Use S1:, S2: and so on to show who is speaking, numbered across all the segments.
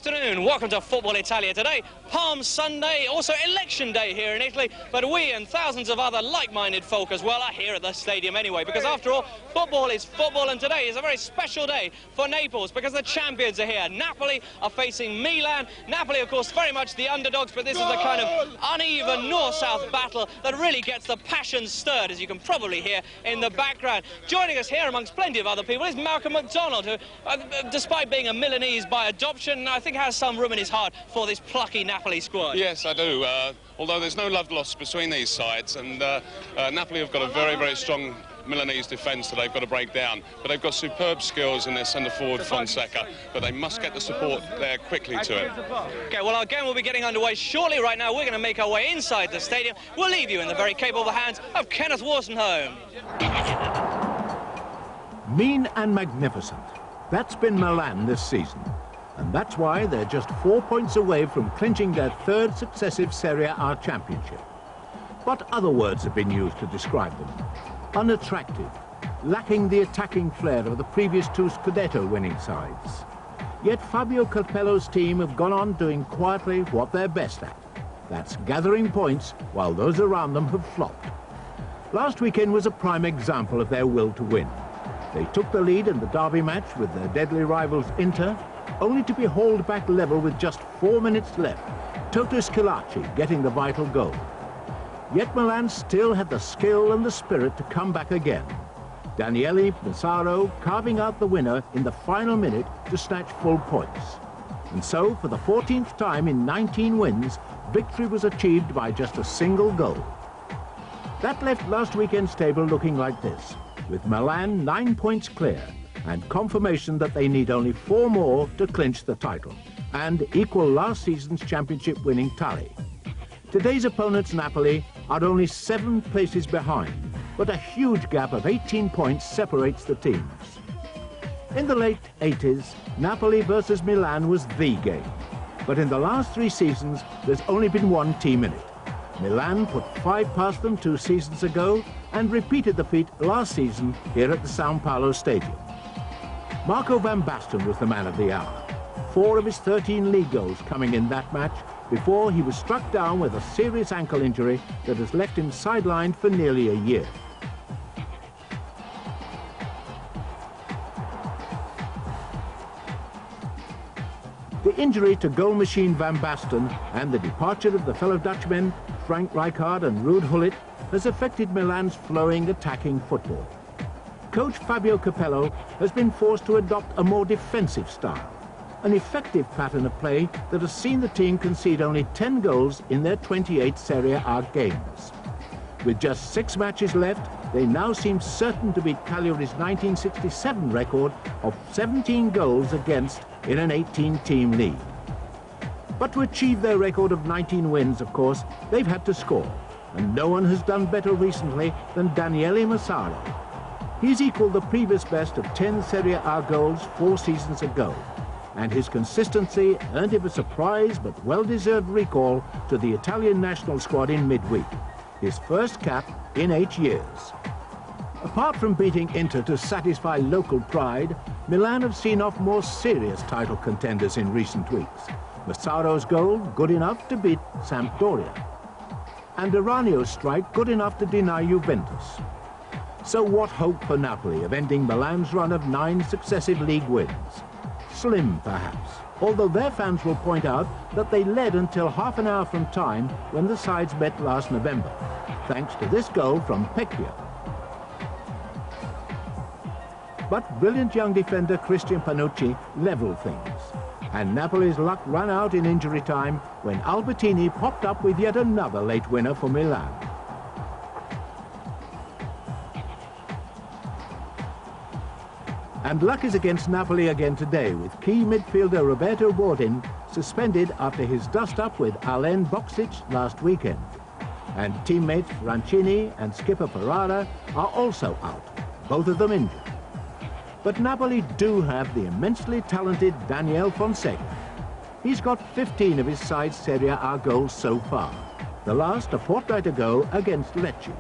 S1: afternoon, welcome to Football Italia. Today, Palm Sunday, also election day here in Italy, but we and thousands of other like-minded folk as well are here at the stadium anyway, because after all, football is football, and today is a very special day for Naples because the champions are here. Napoli are facing Milan. Napoli, of course, very much the underdogs, but this is the kind of uneven north-south battle that really gets the passions stirred, as you can probably hear in the background. Joining us here amongst plenty of other people is Malcolm MacDonald, who, despite being a Milanese by adoption, I think has some room in his heart for this plucky Napoli squad.
S2: Yes, I do. Although there's no love lost between these sides, and Napoli have got a very, very strong Milanese defence that they've got to break down. But they've got superb skills in their centre-forward Fonseca, but they must get the support there quickly to it.
S1: OK, well, our game will be getting underway shortly. Right now, we're going to make our way inside the stadium. We'll leave you in the very capable hands of Kenneth Wolstenholme.
S3: Mean and magnificent. That's been Milan this season. And that's why they're just 4 points away from clinching their third successive Serie A championship. What other words have been used to describe them? Unattractive, lacking the attacking flair of the previous two Scudetto winning sides. Yet Fabio Capello's team have gone on doing quietly what they're best at. That's gathering points while those around them have flopped. Last weekend was a prime example of their will to win. They took the lead in the derby match with their deadly rivals Inter, only to be hauled back level with just 4 minutes left, Toto Schillaci getting the vital goal. Yet Milan still had the skill and the spirit to come back again. Daniele Massaro carving out the winner in the final minute to snatch full points. And so, for the 14th time in 19 wins, victory was achieved by just a single goal. That left last weekend's table looking like this, with Milan 9 points clear, and confirmation that they need only 4 more to clinch the title, and equal last season's championship-winning tally. Today's opponents, Napoli, are only 7 places behind, but a huge gap of 18 points separates the teams. In the late 80s, Napoli versus Milan was the game, but in the last 3 seasons, there's only been one team in it. Milan put 5 past them 2 seasons ago and repeated the feat last season here at the Sao Paulo Stadium. Marco van Basten was the man of the hour. 4 of his 13 league goals coming in that match before he was struck down with a serious ankle injury that has left him sidelined for nearly a year. The injury to goal machine Van Basten and the departure of the fellow Dutchmen Frank Rijkaard and Ruud Gullit has affected Milan's flowing attacking football. Coach Fabio Capello has been forced to adopt a more defensive style, an effective pattern of play that has seen the team concede only 10 goals in their 28 Serie A games. With just 6 matches left, they now seem certain to beat Cagliari's 1967 record of 17 goals against in an 18-team league. But to achieve their record of 19 wins, of course, they've had to score, and no one has done better recently than Daniele Massaro. He's equalled the previous best of 10 Serie A goals 4 seasons ago, and his consistency earned him a surprise but well-deserved recall to the Italian national squad in midweek, his first cap in 8 years. Apart from beating Inter to satisfy local pride, Milan have seen off more serious title contenders in recent weeks. Massaro's goal good enough to beat Sampdoria, and Aranio's strike good enough to deny Juventus. So what hope for Napoli of ending Milan's run of 9 successive league wins? Slim, perhaps, although their fans will point out that they led until half an hour from time when the sides met last November, thanks to this goal from Pecchio. But brilliant young defender Christian Panucci levelled things, and Napoli's luck ran out in injury time when Albertini popped up with yet another late winner for Milan. And luck is against Napoli again today, with key midfielder Roberto Bordin suspended after his dust-up with Alen Boksic last weekend. And teammates Rancini and skipper Ferrara are also out, both of them injured. But Napoli do have the immensely talented Daniele Fonseca. He's got 15 of his side's Serie A goals so far, the last a fortnight ago against Lecce.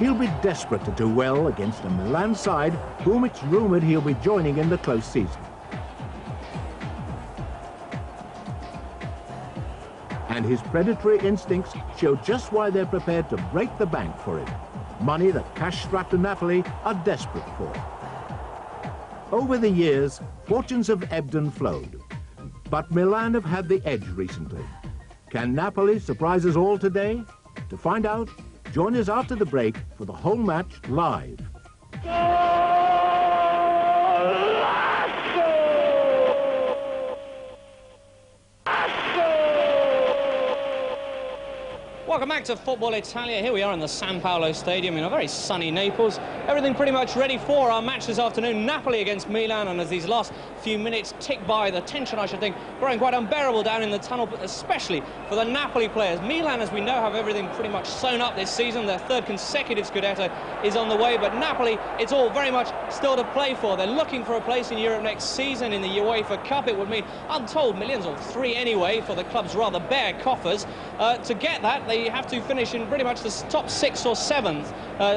S3: He'll be desperate to do well against a Milan side whom it's rumoured he'll be joining in the close season. And his predatory instincts show just why they're prepared to break the bank for him. Money that cash-strapped Napoli are desperate for. Over the years, fortunes have ebbed and flowed. But Milan have had the edge recently. Can Napoli surprise us all today? To find out, join us after the break for the whole match live.
S1: Welcome back to Football Italia. Here we are in the San Paolo Stadium in a very sunny Naples. Everything pretty much ready for our match this afternoon. Napoli against Milan, and as these last few minutes tick by, the tension, I should think, growing quite unbearable down in the tunnel, especially for the Napoli players. Milan, as we know, have everything pretty much sewn up this season. Their third consecutive Scudetto is on the way, but Napoli, it's all very much still to play for. They're looking for a place in Europe next season in the UEFA Cup. It would mean untold millions, or three anyway, for the club's rather bare coffers. To get that, they have to finish in pretty much the top 6 or 7,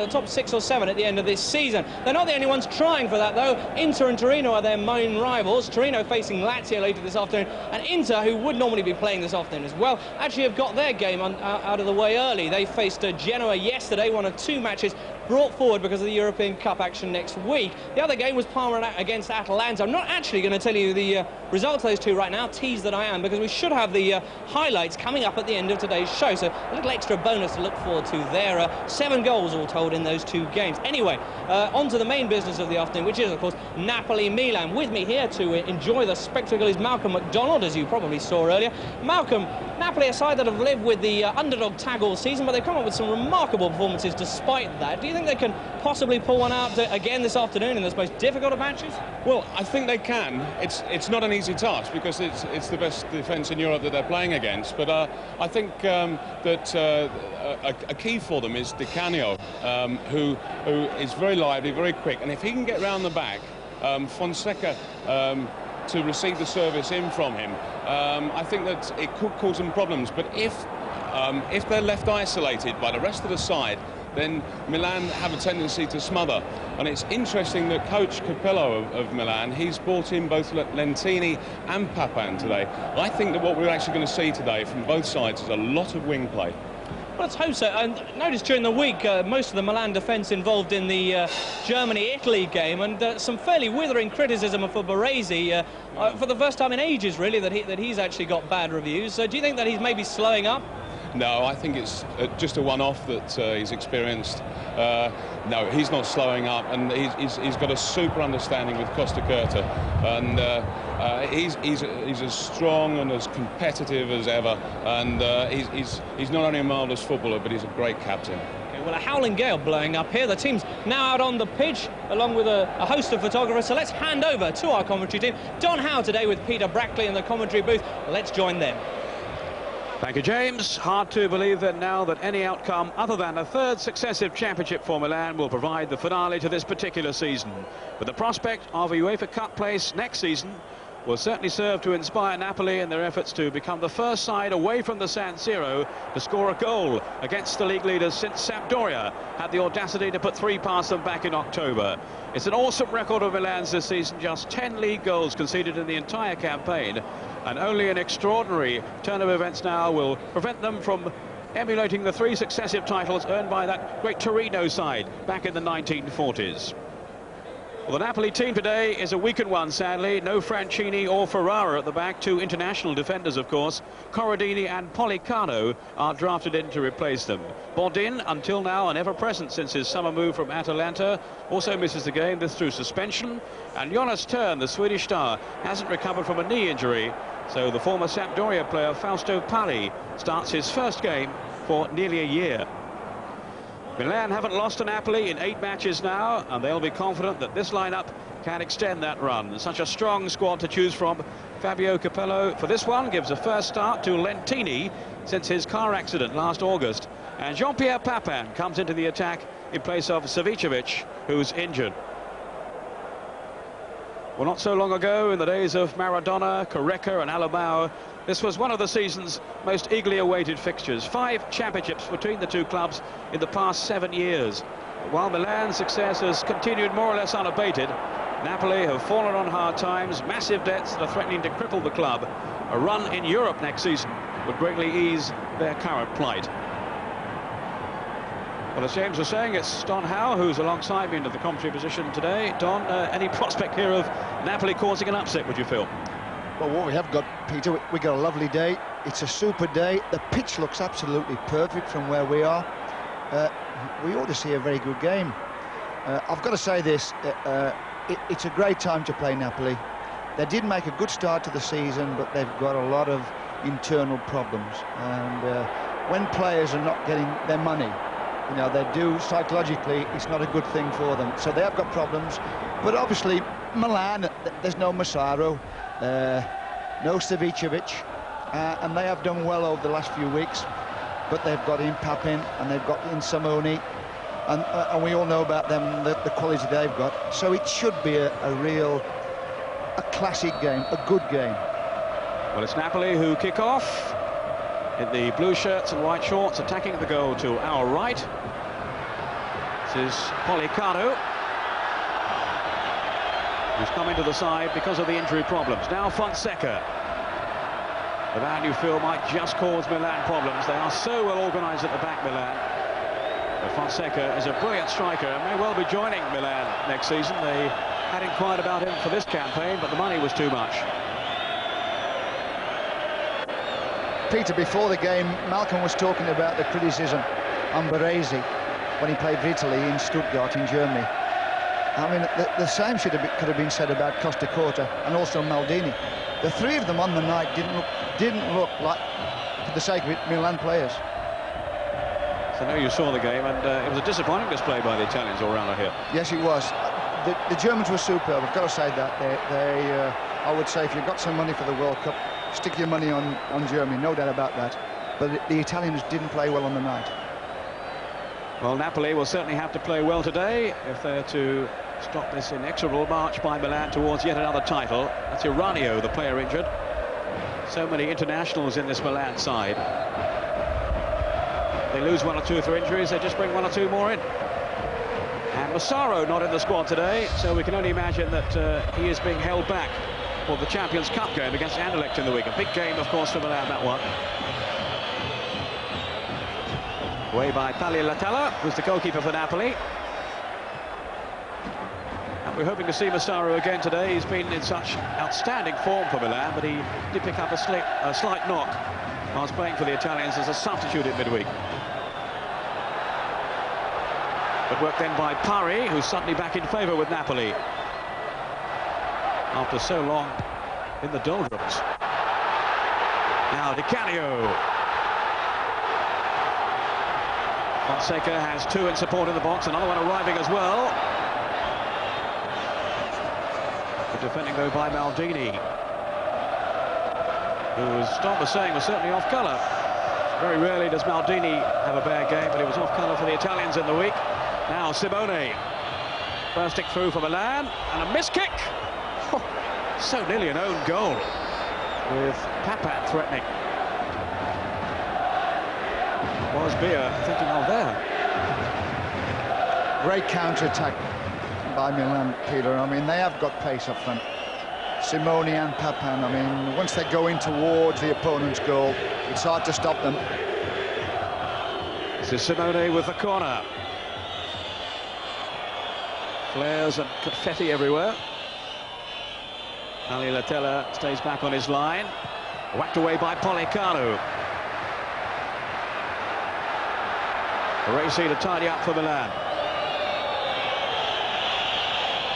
S1: top 6 or 7 at the end of this season. They're not the only ones trying for that, though. Inter and Torino are their main rivals. Torino facing Lazio later this afternoon, and Inter, who would normally be playing this afternoon as well, actually have got their game out of the way early. They faced Genoa yesterday, one of two matches brought forward because of the European Cup action next week. The other game was Parma against Atalanta. I'm not actually going to tell you the results of those two right now, tease that I am, because we should have the highlights coming up at the end of today's show, so a little extra bonus to look forward to there. 7 goals all told in those two games. Anyway, on to the main business of the afternoon, which is, of course, Napoli-Milan. With me here to enjoy the spectacle is Malcolm MacDonald, as you probably saw earlier. Malcolm, Napoli, a side that have lived with the underdog tag all season, but they've come up with some remarkable performances despite that. Do you think they can possibly pull one out again this afternoon in this most difficult of matches?
S2: Well, I think they can. It's not an easy task because it's the best defence in Europe that they're playing against. But I think that a key for them is Di Canio, who is very lively, very quick, and if he can get round the back, Fonseca to receive the service in from him, I think that it could cause them problems. But if they're left isolated by the rest of the side, then Milan have a tendency to smother. And it's interesting that coach Capello of Milan, he's brought in both Lentini and Papan today. I think that what we're actually going to see today from both sides is a lot of wing play.
S1: Well, let's hope so. And noticed during the week most of the Milan defence involved in the Germany-Italy game, and some fairly withering criticism for Baresi for the first time in ages, really, that he's actually got bad reviews. So do you think that he's maybe slowing up?
S2: No, I think it's just a one-off that he's experienced. No, he's not slowing up, and he's got a super understanding with Costa Curta, and he's as strong and as competitive as ever, and he's not only a marvellous footballer, but he's a great captain.
S1: Well, a howling gale blowing up here. The team's now out on the pitch, along with a host of photographers. So let's hand over to our commentary team. Don Howe today with Peter Brackley in the commentary booth. Let's join them.
S4: Thank you, James. Hard to believe that now that any outcome other than a third successive championship for Milan will provide the finale to this particular season. But the prospect of a UEFA Cup place next season will certainly serve to inspire Napoli in their efforts to become the first side away from the San Siro to score a goal against the league leaders since Sampdoria had the audacity to put 3 past them back in October. It's an awesome record of Milan's this season, just 10 league goals conceded in the entire campaign, and only an extraordinary turn of events now will prevent them from emulating the 3 successive titles earned by that great Torino side back in the 1940s. Well, the Napoli team today is a weakened one, sadly. No Franchini or Ferrara at the back, 2 international defenders, of course. Corradini and Pollicano are drafted in to replace them. Bodin, until now, an ever-present since his summer move from Atalanta, also misses the game, this through suspension. And Jonas Tern, the Swedish star, hasn't recovered from a knee injury, so the former Sampdoria player Fausto Palli starts his first game for nearly a year. Milan haven't lost to Napoli in 8 matches now, and they'll be confident that this lineup can extend that run. Such a strong squad to choose from. Fabio Capello for this one gives a first start to Lentini since his car accident last August, and Jean-Pierre Papin comes into the attack in place of Savicevic, who's injured. Well, not so long ago, in the days of Maradona, Correca and Alabao, This was one of the season's most eagerly awaited fixtures. 5 championships between the two clubs in the past 7 years. But while Milan's success has continued more or less unabated, Napoli have fallen on hard times, massive debts that are threatening to cripple the club. A run in Europe next season would greatly ease their current plight. Well, as James was saying, it's Don Howe who's alongside me into the commentary position today. Don, any prospect here of Napoli causing an upset, would you feel?
S5: Well, what we have got, Peter, we got a lovely day. It's a super day. The pitch looks absolutely perfect from where we are. We ought to see a very good game. I've got to say this, it's a great time to play Napoli. They did make a good start to the season, but they've got a lot of internal problems. And when players are not getting their money, you know, they do psychologically, it's not a good thing for them. So they have got problems. But obviously, Milan, there's no Massaro. No Savicevic, and they have done well over the last few weeks, but they've got in Papin and they've got in Simoni, and we all know about them, the quality they've got. So it should be a classic game, a good game.
S4: Well, it's Napoli who kick off in the blue shirts and white shorts, attacking the goal to our right. This is Policano, who's come into the side because of the injury problems. Now Fonseca, the man you feel might just cause Milan problems. They are so well organised at the back, Milan. But Fonseca is a brilliant striker and may well be joining Milan next season. They had inquired about him for this campaign, but the money was too much.
S5: Peter, before the game, Malcolm was talking about the criticism on Baresi when he played for Italy in Stuttgart in Germany. I mean, the same could have been said about Costa Corta and also Maldini. The three of them on the night didn't look like, for the sake of it, Milan players.
S4: So now you saw the game, and it was a disappointing display by the Italians all round here.
S5: Yes, it was. The Germans were superb. I've got to say that. I would say, if you've got some money for the World Cup, stick your money on Germany. No doubt about that. But the Italians didn't play well on the night.
S4: Well, Napoli will certainly have to play well today if they're to stop this inexorable march by Milan towards yet another title. That's Iranio, the player injured. So many internationals in this Milan side. They lose 1 or 2 through injuries, they just bring 1 or 2 more in. And Massaro not in the squad today, so we can only imagine that he is being held back for the Champions Cup game against Anderlecht in the week. A big game, of course, for Milan, that one. Away by Italia, who's the goalkeeper for Napoli. And we're hoping to see Massaro again today. He's been in such outstanding form for Milan, but he did pick up a slight knock whilst playing for the Italians as a substitute at midweek. Good work then by Pari, who's suddenly back in favour with Napoli after so long in the doldrums. Now Di Canio. Fonseca has 2 in support in the box, another one arriving as well. The defending though by Maldini, who, as Tom was saying, was certainly off colour. Very rarely does Maldini have a bad game, but he was off colour for the Italians in the week. Now Simone, bursting through for Milan, and a miss kick. Oh, so nearly an own goal, with Papat threatening. Was Beer thinking of there?
S5: Great counter-attack by Milan, Peter. I mean, they have got pace up front. Simone and Papan, I mean, once they go in towards the opponent's goal, it's hard to stop them.
S4: This is Simone with the corner. Flares and confetti everywhere. Italia stays back on his line. Whacked away by Policano. Racing to tidy up for Milan.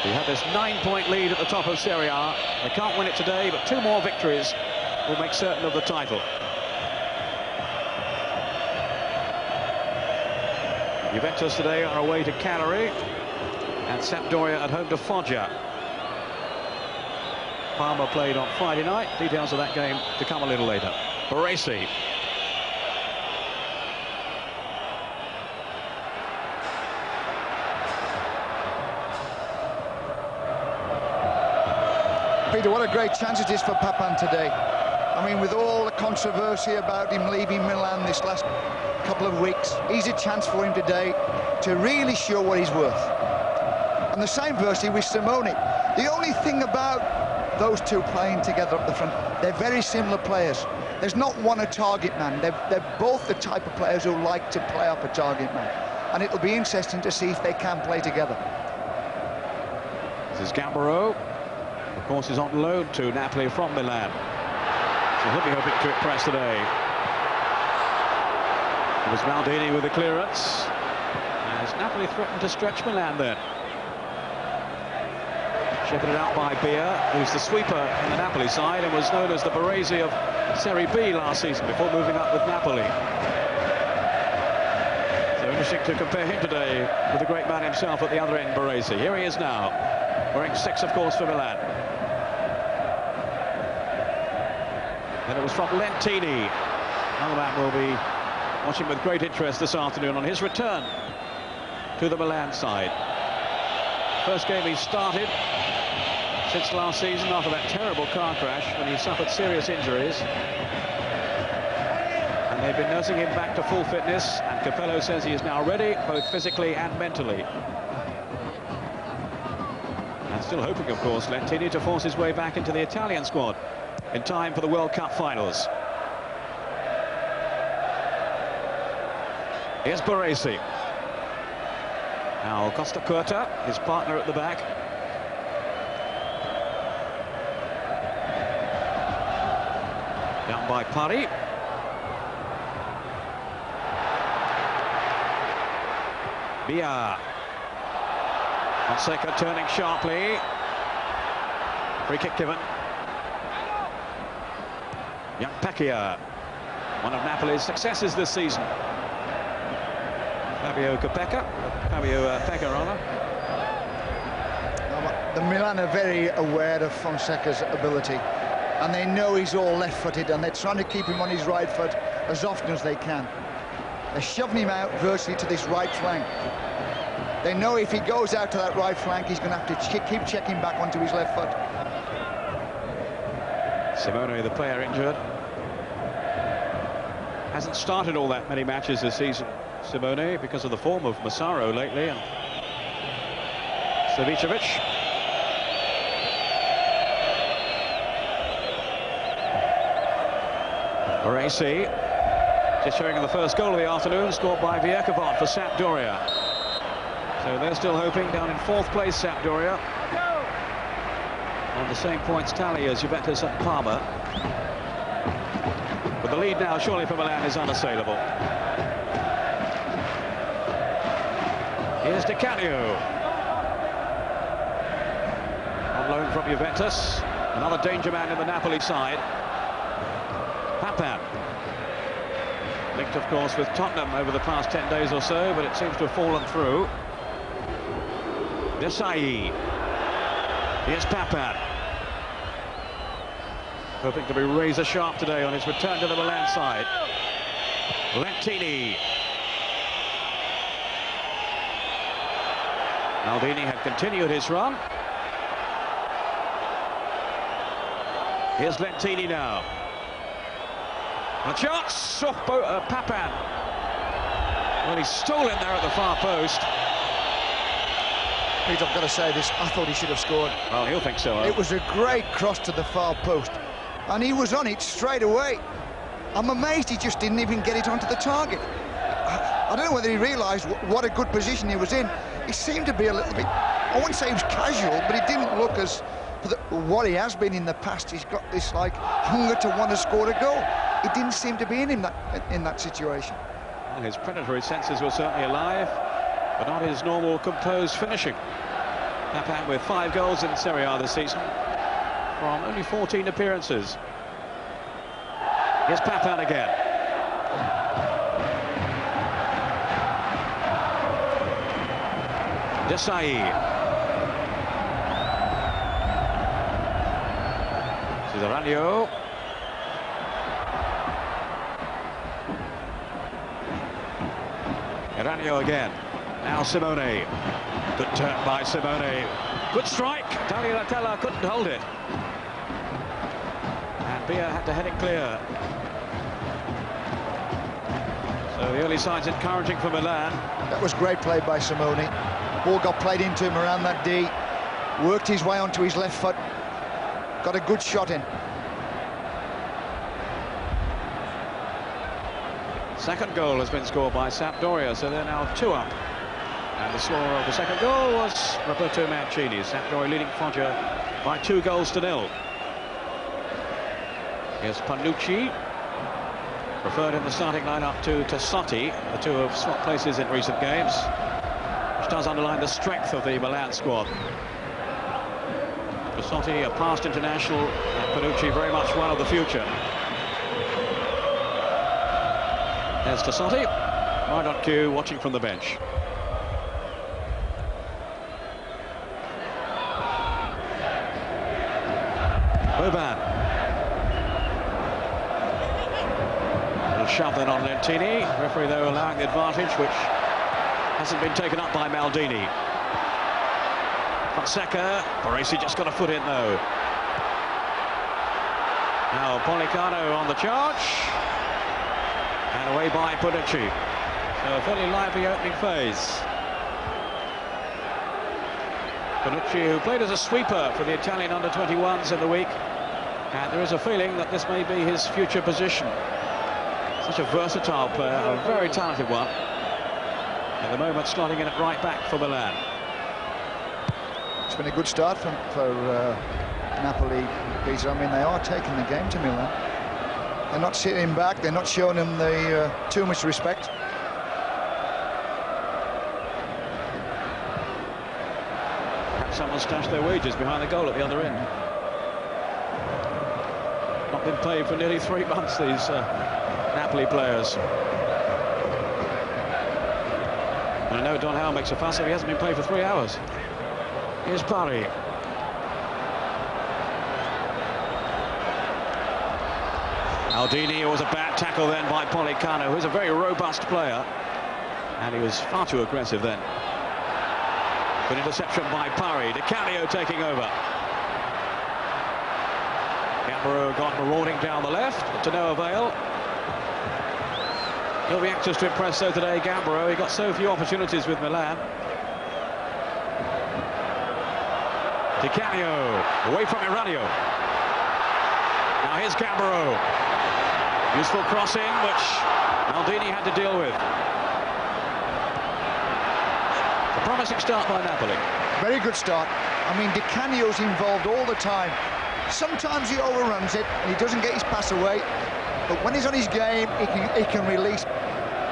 S4: We have this 9-point lead at the top of Serie A. They can't win it today, but 2 more victories will make certain of the title. Juventus today are away to Cagliari, and Sampdoria at home to Foggia. Parma played on Friday night. Details of that game to come a little later. Baresi.
S5: Peter, what a great chance it is for Papan today. I mean, with all the controversy about him leaving Milan this last couple of weeks, he's a chance for him today to really show what he's worth. And the same virtually with Simone. The only thing about those two playing together up the front, they're very similar players. There's not one a target man. They're both the type of players who like to play up a target man. And it'll be interesting to see if they can play together.
S4: This is Gambaro. Of course, he's on loan to Napoli from Milan. So he'll be hoping to impress today. It was Maldini with the clearance. As Napoli threatened to stretch Milan then. Shepherded out by Bia, who's the sweeper on the Napoli side and was known as the Baresi of Serie B last season before moving up with Napoli. So interesting to compare him today with the great man himself at the other end, Baresi. Here he is now, wearing 6, of course, for Milan. And it was from Lentini. Another man will be watching with great interest this afternoon on his return to the Milan side. First game he started since last season after that terrible car crash when he suffered serious injuries. And they've been nursing him back to full fitness, and Capello says he is now ready, both physically and mentally. And still hoping, of course, Lentini to force his way back into the Italian squad in time for the World Cup finals. Here's Baresi. Now Costa Curta, his partner at the back. Down by Pari. Bia. Fonseca turning sharply. Free kick given. Young Pacquiao, one of Napoli's successes this season. Fabio Pecca rather.
S5: The Milan are very aware of Fonseca's ability, and they know he's all left-footed, and they're trying to keep him on his right foot as often as they can. They're shoving him out virtually to this right flank. They know if he goes out to that right flank, he's going to have to keep checking back onto his left foot.
S4: Simone, the player, injured. Hasn't started all that many matches this season, Simone, because of the form of Massaro lately. And Savicevic. Baresi, just showing the first goal of the afternoon, scored by Vierkovot for Sampdoria. So they're still hoping, down in 4th place, Sampdoria, on the same points tally as Juventus and Parma. But the lead now, surely for Milan, is unassailable. Here's Di Canio. On loan from Juventus. Another danger man in the Napoli side. Papan. Linked, of course, with Tottenham over the past 10 days or so, but it seems to have fallen through. Desai. Here's Papan. Hoping to be razor sharp today on his return to the Milan side. Lentini. Maldini had continued his run. Here's Lentini now. A chance! Oh, Papan. Well, he's stolen there at the far post.
S5: Pete, I've got to say this, I thought he should have scored.
S4: Well, he'll think so.
S5: It was a great cross to the far post, and he was on it straight away. I'm amazed he just didn't even get it onto the target. I don't know whether he realised what a good position he was in. He seemed to be a little bit, I wouldn't say he was casual, but he didn't look as what he has been in the past. He's got this like hunger to want to score a goal. It didn't seem to be in him in that situation.
S4: Well, his predatory senses were certainly alive, but not his normal composed finishing. Papan with 5 goals in Serie A this season from only 14 appearances. Here's Papan again. Desai. Cizaranio. Cizaranio again. Now Simone. Good turn by Simone. Good strike. Italia couldn't hold it. And Pia had to head it clear. So the early side's encouraging for Milan.
S5: That was great play by Simone. Ball got played into him around that D. Worked his way onto his left foot. Got a good shot in.
S4: Second goal has been scored by Sampdoria, so they're now 2 up. And the scorer of the second goal was Roberto Mancini. Sampdoria leading Foggia by 2-0. Here's Panucci, preferred in the starting lineup to Tassotti. The two have swapped places in recent games, which does underline the strength of the Milan squad. Tassotti, a past international, and Panucci very much one of the future. There's Tassotti, right on cue, watching from the bench. Boban. Little shove then on Lentini. Referee, though, allowing the advantage, which hasn't been taken up by Maldini. Fonseca. Baresi just got a foot in, though. Now Pollicano on the charge. And away by Panucci. So a fairly lively opening phase. Panucci, who played as a sweeper for the Italian under-21s in the week. And there is a feeling that this may be his future position. Such a versatile player, a very talented one. At the moment, slotting in at right back for Milan.
S5: It's been a good start for Napoli, Peter. I mean, they are taking the game to Milan. They're not sitting back. They're not showing them too much respect.
S4: Perhaps someone stashed their wages behind the goal at the other end. Not been paid for nearly 3 months, these Napoli players. And I know Don Howe makes a fuss if he hasn't been paid for 3 hours. Here's Parry. Aldini. It was a bad tackle then by Pollicano, who's a very robust player, and he was far too aggressive then. Good interception by Parry. Di Canio taking over. Gambaro got marauding down the left, but to no avail. He'll be anxious to impress so today, Gambaro. He got so few opportunities with Milan. Di Canio away from Iranio. Now here's Gambaro. Useful crossing, which Maldini had to deal with. A promising start by Napoli.
S5: Very good start. I mean, Di Canio's involved all the time. Sometimes he overruns it and he doesn't get his pass away. But when he's on his game, he can release.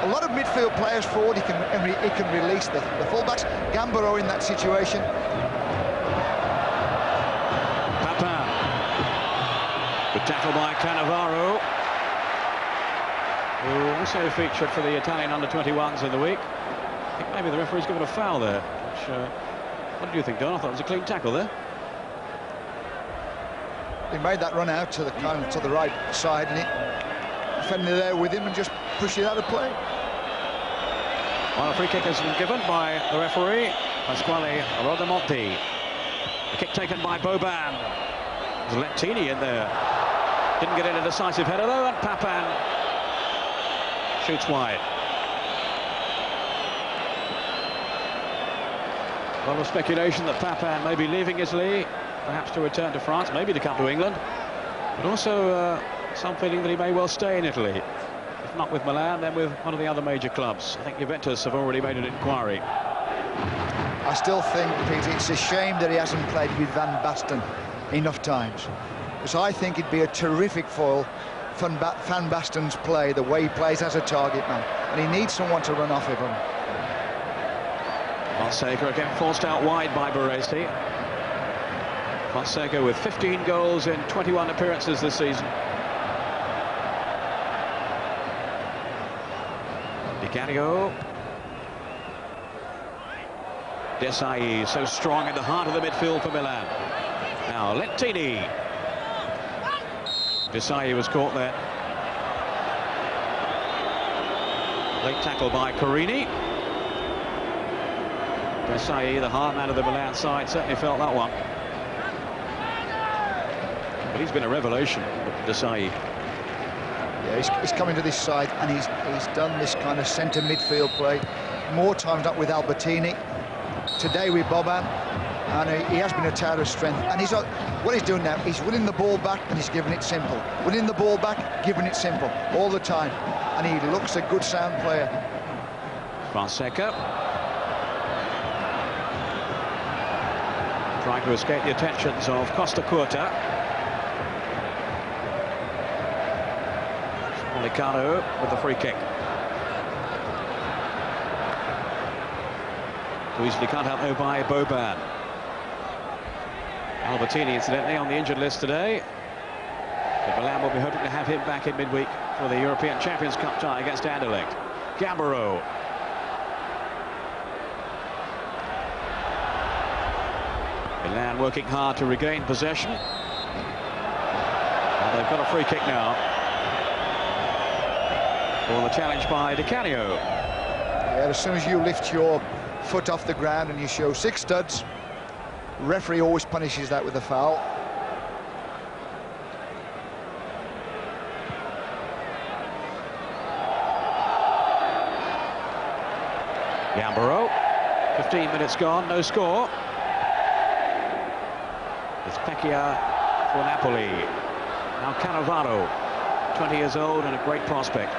S5: A lot of midfield players forward, he can release the fullbacks. Gambaro in that situation.
S4: Papin. Good tackle by Cannavaro, who also featured for the Italian under-21s in the week. I think maybe the referee's given a foul there. Which, what do you think, Don? I thought it was a clean tackle there.
S5: He made that run out to the right side, and the defender there with him and just pushed it out of play.
S4: Well, a free kick has been given by the referee, Pasquale Rodamonti. The kick taken by Boban. There's Lentini in there. Didn't get in a decisive header though, and Papin shoots wide. A lot of speculation that Papin may be leaving Italy, perhaps to return to France, maybe to come to England, but also some feeling that he may well stay in Italy. If not with Milan, then with one of the other major clubs. I think Juventus have already made an inquiry.
S5: I still think, Peter, it's a shame that he hasn't played with Van Basten enough times, because I think it'd be a terrific foil for Van Basten's play, the way he plays as a target man, and he needs someone to run off of him.
S4: Fonseca again forced out wide by Baresi. Fonseca with 15 goals in 21 appearances this season. Di Canio. Desai so strong in the heart of the midfield for Milan. Now Lentini. Desai was caught there. Late tackle by Carini. Desai, the hard man of the Milan side, certainly felt that one. But he's been a revelation. Desai.
S5: Yeah, he's coming to this side, and he's done this kind of centre midfield play more times up with Albertini. Today with Boban, and he has been a tower of strength. And what he's doing now, he's winning the ball back and he's giving it simple. Winning the ball back, giving it simple all the time. And he looks a good sound player.
S4: Fonseca trying to escape the attentions of Costa Curta. Molicano with the free kick. Who easily can't help though by Boban. Albertini, incidentally, on the injured list today. But Milan will be hoping to have him back in midweek for the European Champions Cup tie against Anderlecht. Gambaro. Milan working hard to regain possession. And they've got a free kick now for the challenge by Di Canio.
S5: Yeah, as soon as you lift your foot off the ground and you show 6 studs, referee always punishes that with a foul.
S4: Gambaro, 15 minutes gone, no score. It's Pecchia for Napoli. Now Cannavaro, 20 years old and a great prospect.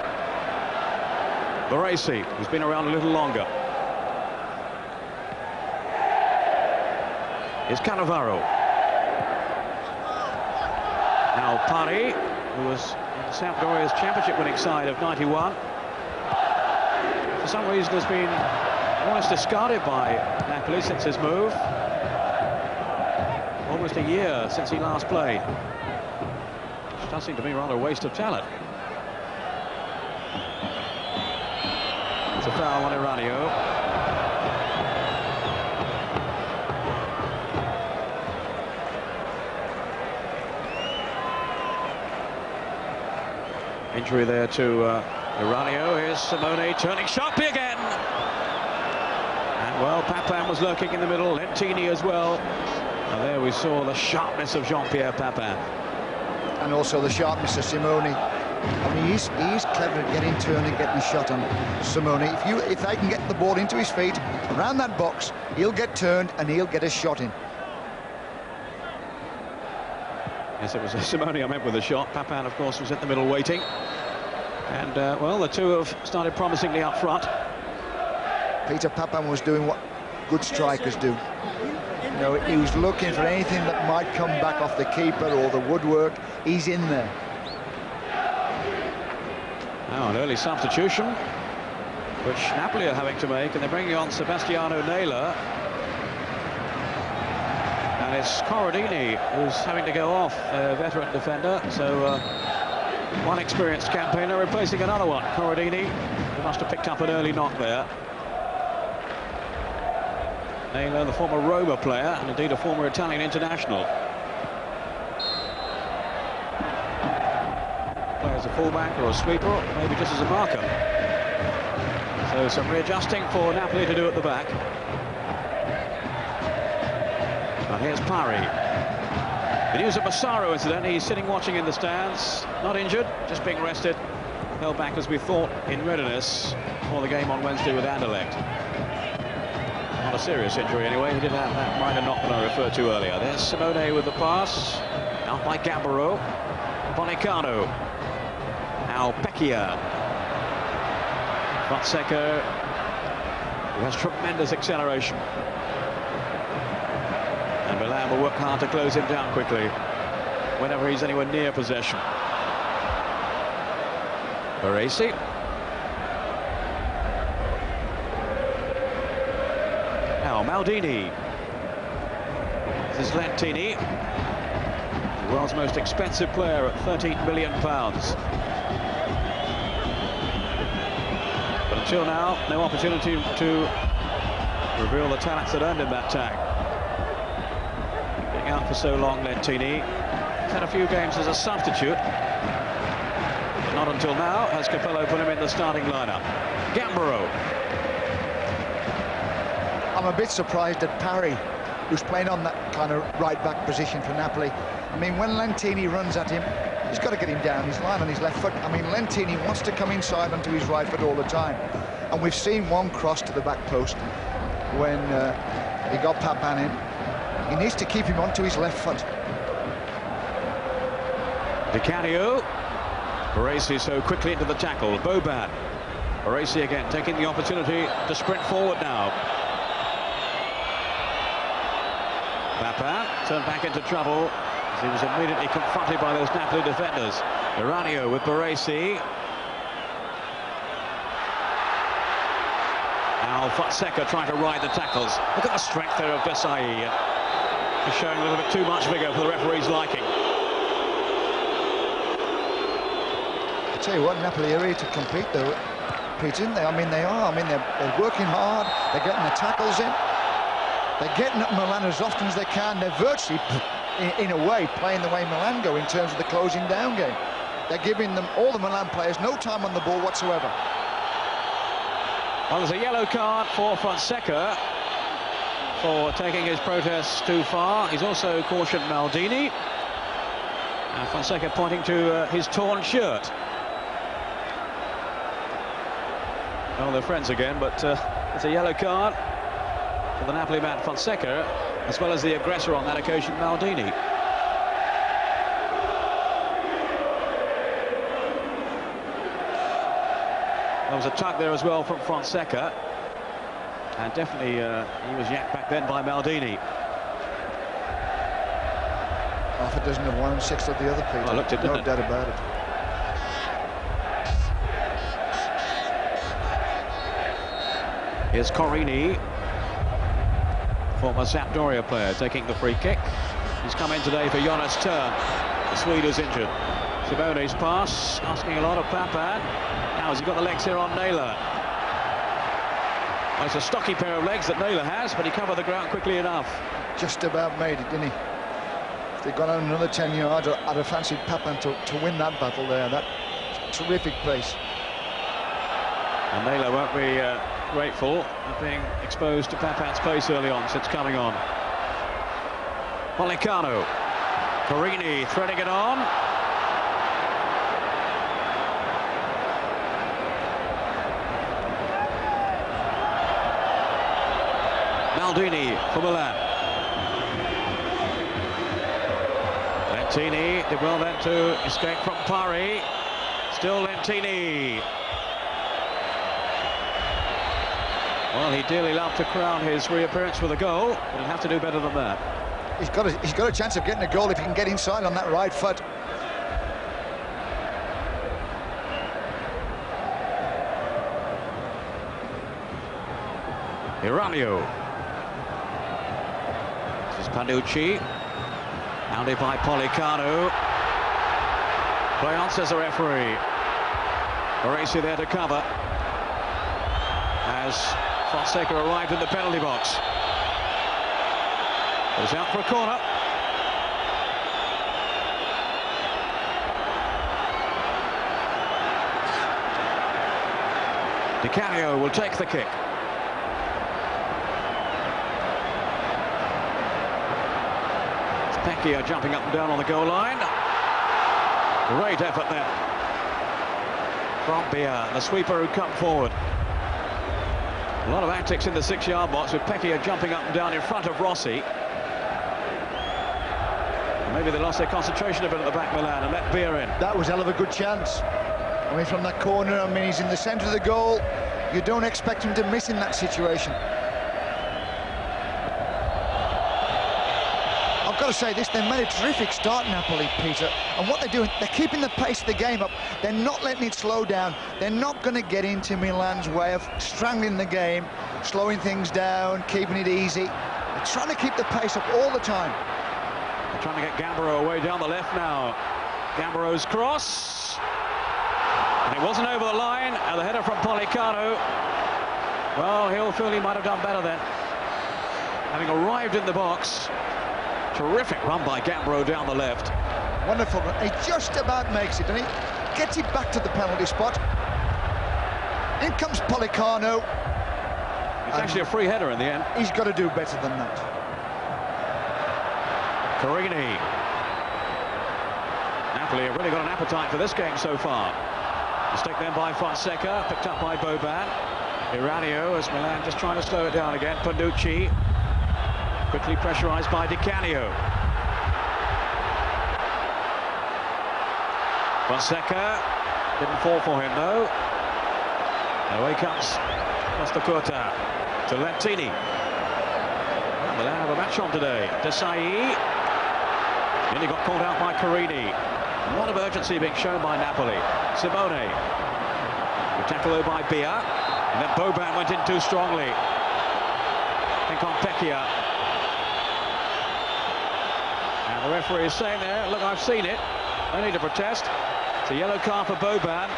S4: Baresi, who's been around a little longer. It's Cannavaro. Now Pari, who was in Sampdoria's championship winning side of '91. For some reason has been almost discarded by Napoli since his move. Almost a year since he last played. Which does seem to me rather a waste of talent. It's a foul on Iranio. Injury there to Iranio. Here's Simone turning sharply again. And well, Papin was lurking in the middle, Lentini as well. And there we saw the sharpness of Jean-Pierre Papin.
S5: And also the sharpness of Simone. I mean, he's clever at getting turned and getting a shot on Simone. If they can get the ball into his feet, around that box, he'll get turned and he'll get a shot in.
S4: Yes, it was Simone I meant with the shot. Papin, of course, was in the middle waiting. And, well, the two have started promisingly up front.
S5: Peter Papin was doing what good strikers do. You know, he was looking for anything that might come back off the keeper or the woodwork. He's in there.
S4: Now an early substitution, which Napoli are having to make, and they're bringing on Sebastiano Naylor. And it's Corradini who's having to go off, a veteran defender. So one experienced campaigner replacing another one. Corradini, who must have picked up an early knock there. Naylor, the former Roma player, and indeed a former Italian international. Play as a fullback or a sweeper, or maybe just as a marker. So some readjusting for Napoli to do at the back. But here's Pari. The news of Massaro, incidentally, he's sitting watching in the stands, not injured, just being rested, held back as we thought in readiness for the game on Wednesday with Anderlecht. Not a serious injury anyway, he did have that minor knock that I referred to earlier. There's Simone with the pass, out by Gambaro, Molicano, now Pecchia. Fonseca, who has tremendous acceleration. And Milan will work hard to close him down quickly whenever he's anywhere near possession. Baresi. Now Maldini. This is Lentini, the world's most expensive player at £13 million. But until now, no opportunity to reveal the talents that earned him that tag. Being out for so long, Lentini. He's had a few games as a substitute. But not until now has Capello put him in the starting lineup. Gambaro.
S5: I'm a bit surprised at Pari, who's playing on that kind of right-back position for Napoli. I mean, when Lentini runs at him, He's got to get him down his line on his left foot. I mean, Lentini wants to come inside onto his right foot all the time. And we've seen one cross to the back post when he got Papan in. He needs to keep him onto his left foot.
S4: Di Canio. Baresi so quickly into the tackle. Boban. Baresi again taking the opportunity to sprint forward now. Papan turned back into trouble as he was immediately confronted by those Napoli defenders. Iranio with Baresi. Now Fonseca trying to ride the tackles. Look at the strength there of Desai. He's showing a little bit too much vigour for the referee's liking.
S5: I tell you what, Napoli are here to compete though, Peter, isn't they? I mean, they are. I mean, they're working hard. They're getting the tackles in. They're getting at Milan as often as they can. They're virtually, in a way, playing the way Milan go in terms of the closing down game. They're giving them, all the Milan players, no time on the ball whatsoever.
S4: Well, there's a yellow card for Fonseca for taking his protest too far. He's also cautioned Maldini. And Fonseca pointing to his torn shirt. Well, they're friends again, but it's a yellow card for the Napoli man Fonseca, as well as the aggressor on that occasion, Maldini. There was a tug there as well from Fonseca, and definitely he was yacked back then by Maldini.
S5: Half a dozen of one and 6 of the other, Peter.
S4: Oh, looked it,
S5: no
S4: didn't it?
S5: doubt about it.
S4: Here's Corini, former Sampdoria player, taking the free kick. He's come in today for Jonas Turn. The Swede is injured. Simone's pass, asking a lot of Papan. Now has he got the legs here on Naylor? Well, it's a stocky pair of legs that Naylor has, but he covered the ground quickly enough.
S5: Just about made it, didn't he? If they'd gone on another 10 yards, I'd have fancied Papan to win that battle there. That terrific pace.
S4: And Naylor won't be grateful for being exposed to Papan's pace early on since coming on. Pollicano. Corini threading it on. Maldini for Milan. Lentini did well then to escape from Pari. Still Lentini. Well, he'd dearly love to crown his reappearance with a goal, but he'll have to do better than that.
S5: He's got a chance of getting a goal if he can get inside on that right foot.
S4: Iranio. This is Panucci. Hounded by Pollicano. Play on, says the referee. Baresi there to cover as Fonseca arrived in the penalty box. Goes out for a corner. Di Canio will take the kick. Pecchia jumping up and down on the goal line. Great effort there from Bia, the sweeper who come forward. A lot of antics in the 6-yard box with Pecchia jumping up and down in front of Rossi. And maybe they lost their concentration a bit at the back, Milan, and let Bia in.
S5: That was a hell of a good chance. I mean, from that corner, I mean, he's in the centre of the goal. You don't expect him to miss in that situation. I've got to say this, they made a terrific start, Napoli, Peter, and what they're doing, they're keeping the pace of the game up. They're not letting it slow down. They're not going to get into Milan's way of strangling the game, slowing things down, keeping it easy. They're trying to keep the pace up all the time.
S4: They're trying to get Gambaro away down the left now. Gambaro's cross, and it wasn't over the line, and the header from Pollicano. Well, he'll feel he might have done better then, having arrived in the box. Terrific run by Gambaro down the left.
S5: Wonderful run. He just about makes it, and he gets it back to the penalty spot. In comes Pollicano.
S4: It's actually a free header in the end.
S5: He's got to do better than that.
S4: Napoli have really got an appetite for this game so far. Mistake then by Fonseca, picked up by Boban. Iranio as Milan just trying to slow it down again. Panucci quickly pressurised by Di Canio. Fonseca didn't fall for him though. Away comes Costa Curta to Lentini. Well, Milan have a match on today. Desai nearly got caught out by Carini. A lot of urgency being shown by Napoli. Simone. Good tackle though by Bia. And then Boban went in too strongly. I think on Pecchia. And the referee is saying there, look, I've seen it. No need to protest. It's a yellow card for Boban.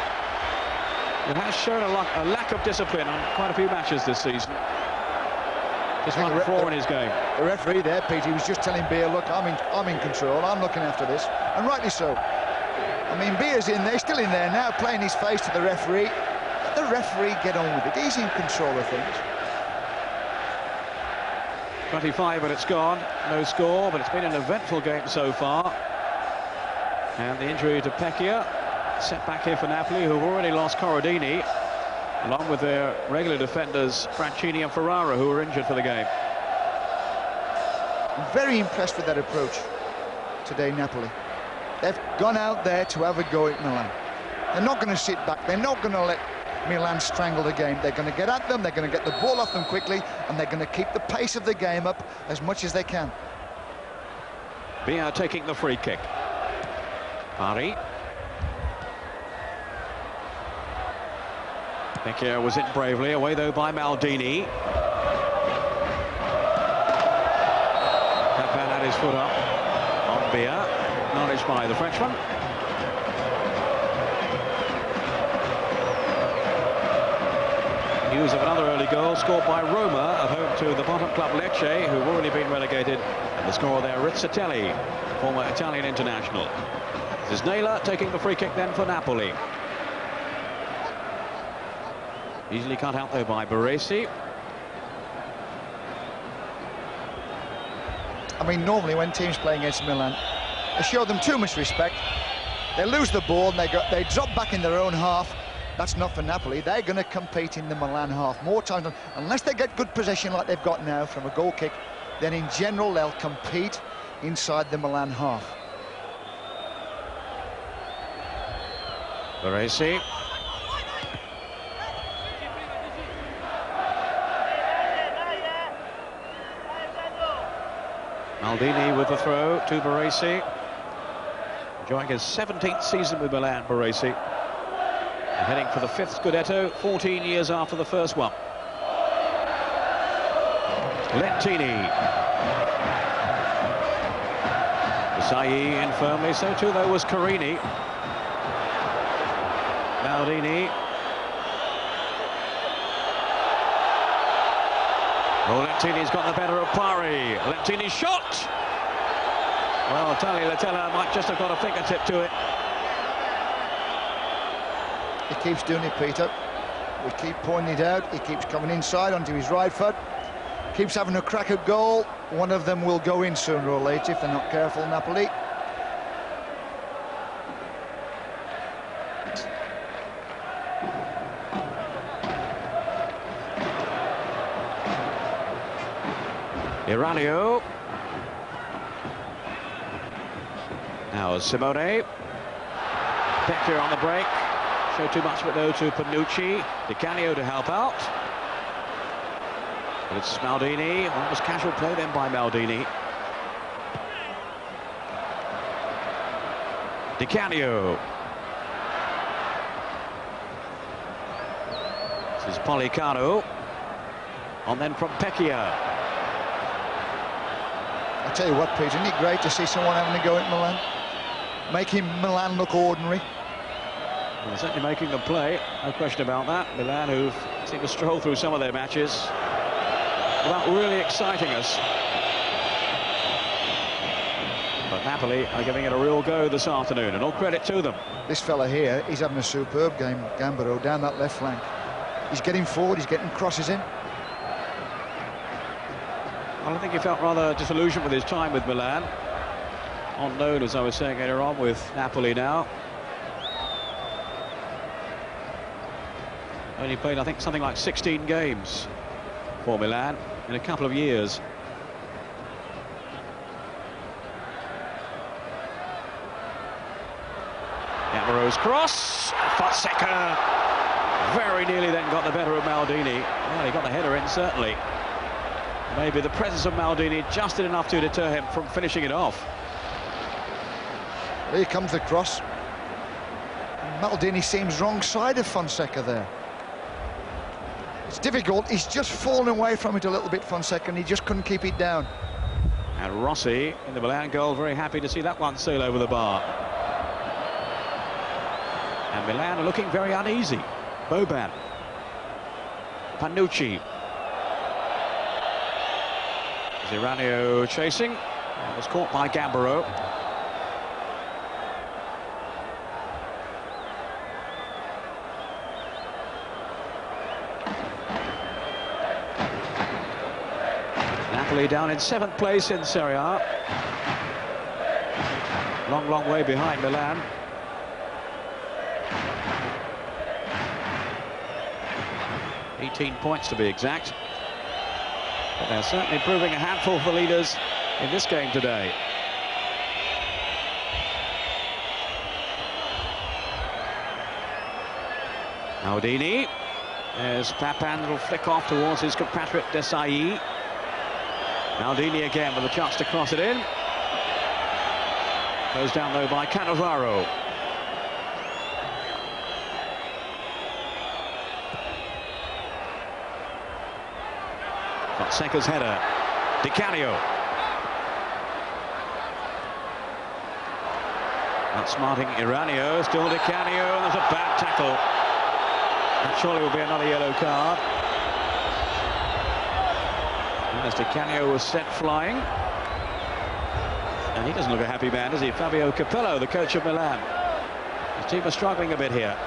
S4: It has shown a lack of discipline on quite a few matches this season. Just one flaw in his game.
S5: The referee there, Pete, he was just telling Bia, look, I'm in control, I'm looking after this, and rightly so. I mean, Bia's in there, still in there now, playing his face to the referee. Let the referee get on with it. He's in control of things.
S4: 25 minutes gone, no score, but it's been an eventful game so far. And the injury to Pecchia, set back here for Napoli, who've already lost Corradini, along with their regular defenders Franchini and Ferrara, who were injured for the game.
S5: I'm very impressed with that approach today, Napoli. They've gone out there to have a go at Milan. They're not going to sit back. They're not going to let Milan strangle the game. They're going to get at them. They're going to get the ball off them quickly, and they're going to keep the pace of the game up as much as they can.
S4: Bia taking the free kick. Pari. Pecchia was in bravely, away though by Maldini. That man had his foot up on Bia, acknowledged by the Frenchman. News of another early goal scored by Roma at home to the bottom club Lecce, who've already been relegated, and the scorer there, Rizzatelli, former Italian international. This is Naylor taking the free kick then for Napoli. Easily cut out though by Baresi.
S5: I mean, normally when teams play against Milan, they show them too much respect. They lose the ball and they drop back in their own half. That's not for Napoli. They're going to compete in the Milan half more times. Unless they get good possession like they've got now from a goal kick, then in general they'll compete inside the Milan half.
S4: Baresi. Maldini with the throw to Baresi. Enjoying his 17th season with Milan, Baresi. And heading for the 5th Scudetto, 14 years after the first one. Lentini. Desai in firmly, so too though was Carini. Maldini. Oh, Lentini's got the better of Pari. Lentini's shot! Well, Tagliatella might just have got a fingertip to it.
S5: He keeps doing it, Peter. We keep pointing it out. He keeps coming inside onto his right foot. Keeps having a crack at goal. One of them will go in sooner or later if they're not careful, Napoli.
S4: Iranio. Now Simone. Pecchia on the break. Showed too much of it though to Panucci. Di Canio to help out. But it's Maldini. Almost casual play then by Maldini. Di Canio. This is Pollicano. On then from Pecchia.
S5: I tell you what, Pete, isn't it great to see someone having a go at Milan? Making Milan look ordinary.
S4: Well, certainly making them play, no question about that. Milan, who seem to stroll through some of their matches without really exciting us. But Napoli are giving it a real go this afternoon, and all credit to them.
S5: This fella here, he's having a superb game, Gambaro, down that left flank. He's getting forward, he's getting crosses in.
S4: Well, I think he felt rather disillusioned with his time with Milan. On loan, as I was saying earlier on, with Napoli now. Only played, I think, something like 16 games for Milan in a couple of years. Gambaro's cross. Fonseca very nearly then got the better of Maldini. Well, he got the header in, certainly. Maybe the presence of Maldini just did enough to deter him from finishing it off.
S5: Here comes the cross. Maldini seems wrong side of Fonseca there. It's difficult. He's just fallen away from it a little bit, Fonseca, and he just couldn't keep it down.
S4: And Rossi in the Milan goal, very happy to see that one sail over the bar. And Milan are looking very uneasy. Boban. Panucci. Ziranio chasing. And was caught by Gambaro. Napoli down in 7th place in Serie A. Long, long way behind Milan. Points to be exact. But they're certainly proving a handful for leaders in this game today. Maldini. There's Papan, will flick off towards his compatriot Desai. Maldini again with a chance to cross it in. Goes down though by Cannavaro. Fonseca's header. Di Canio. Outsmarting Iranio. Still Di Canio. And there's a bad tackle. That surely will be another yellow card. And as Di Canio was sent flying. And he doesn't look a happy man, does he? Fabio Capello, the coach of Milan. His team are struggling a bit here.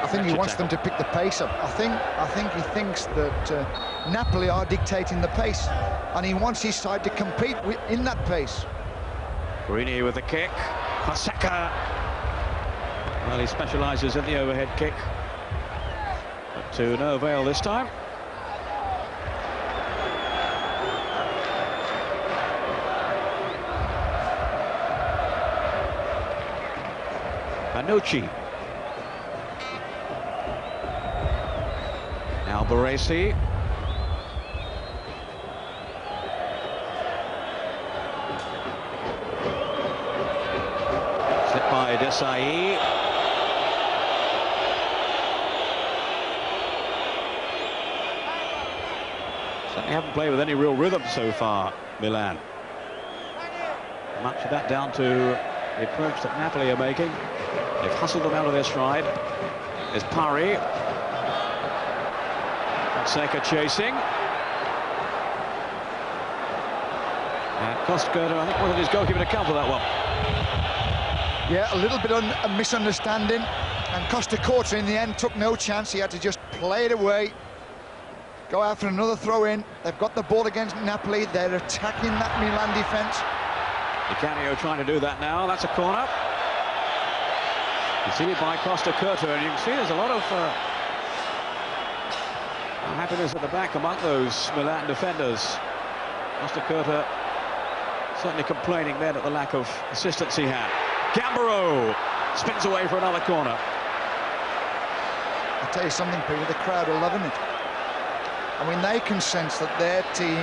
S5: I think he wants them to pick the pace up. I think he thinks that Napoli are dictating the pace, and he wants his side to compete in that pace.
S4: Guarini with the kick. Fonseca. Well, he specialises in the overhead kick, but to no avail this time. Panucci. Now Baresi. Slipped by Desai. Certainly haven't played with any real rhythm so far, Milan. Much of that down to the approach that Napoli are making. They've hustled them out of their stride. There's Pari. Fonseca chasing. And Costacurta, I think, wanted his goalkeeper to come for that one.
S5: Yeah, a little bit of a misunderstanding. And Costacurta in the end took no chance. He had to just play it away. Go out for another throw-in. They've got the ball against Napoli. They're attacking that Milan defence.
S4: Di Canio trying to do that now. That's a corner. Conceded by Costacurta, and you can see there's a lot of happiness at the back among those Milan defenders. Costacurta certainly complaining then at the lack of assistance he had. Gambaro spins away for another corner.
S5: I'll tell you something, Peter, the crowd are loving it. I mean, they can sense that their team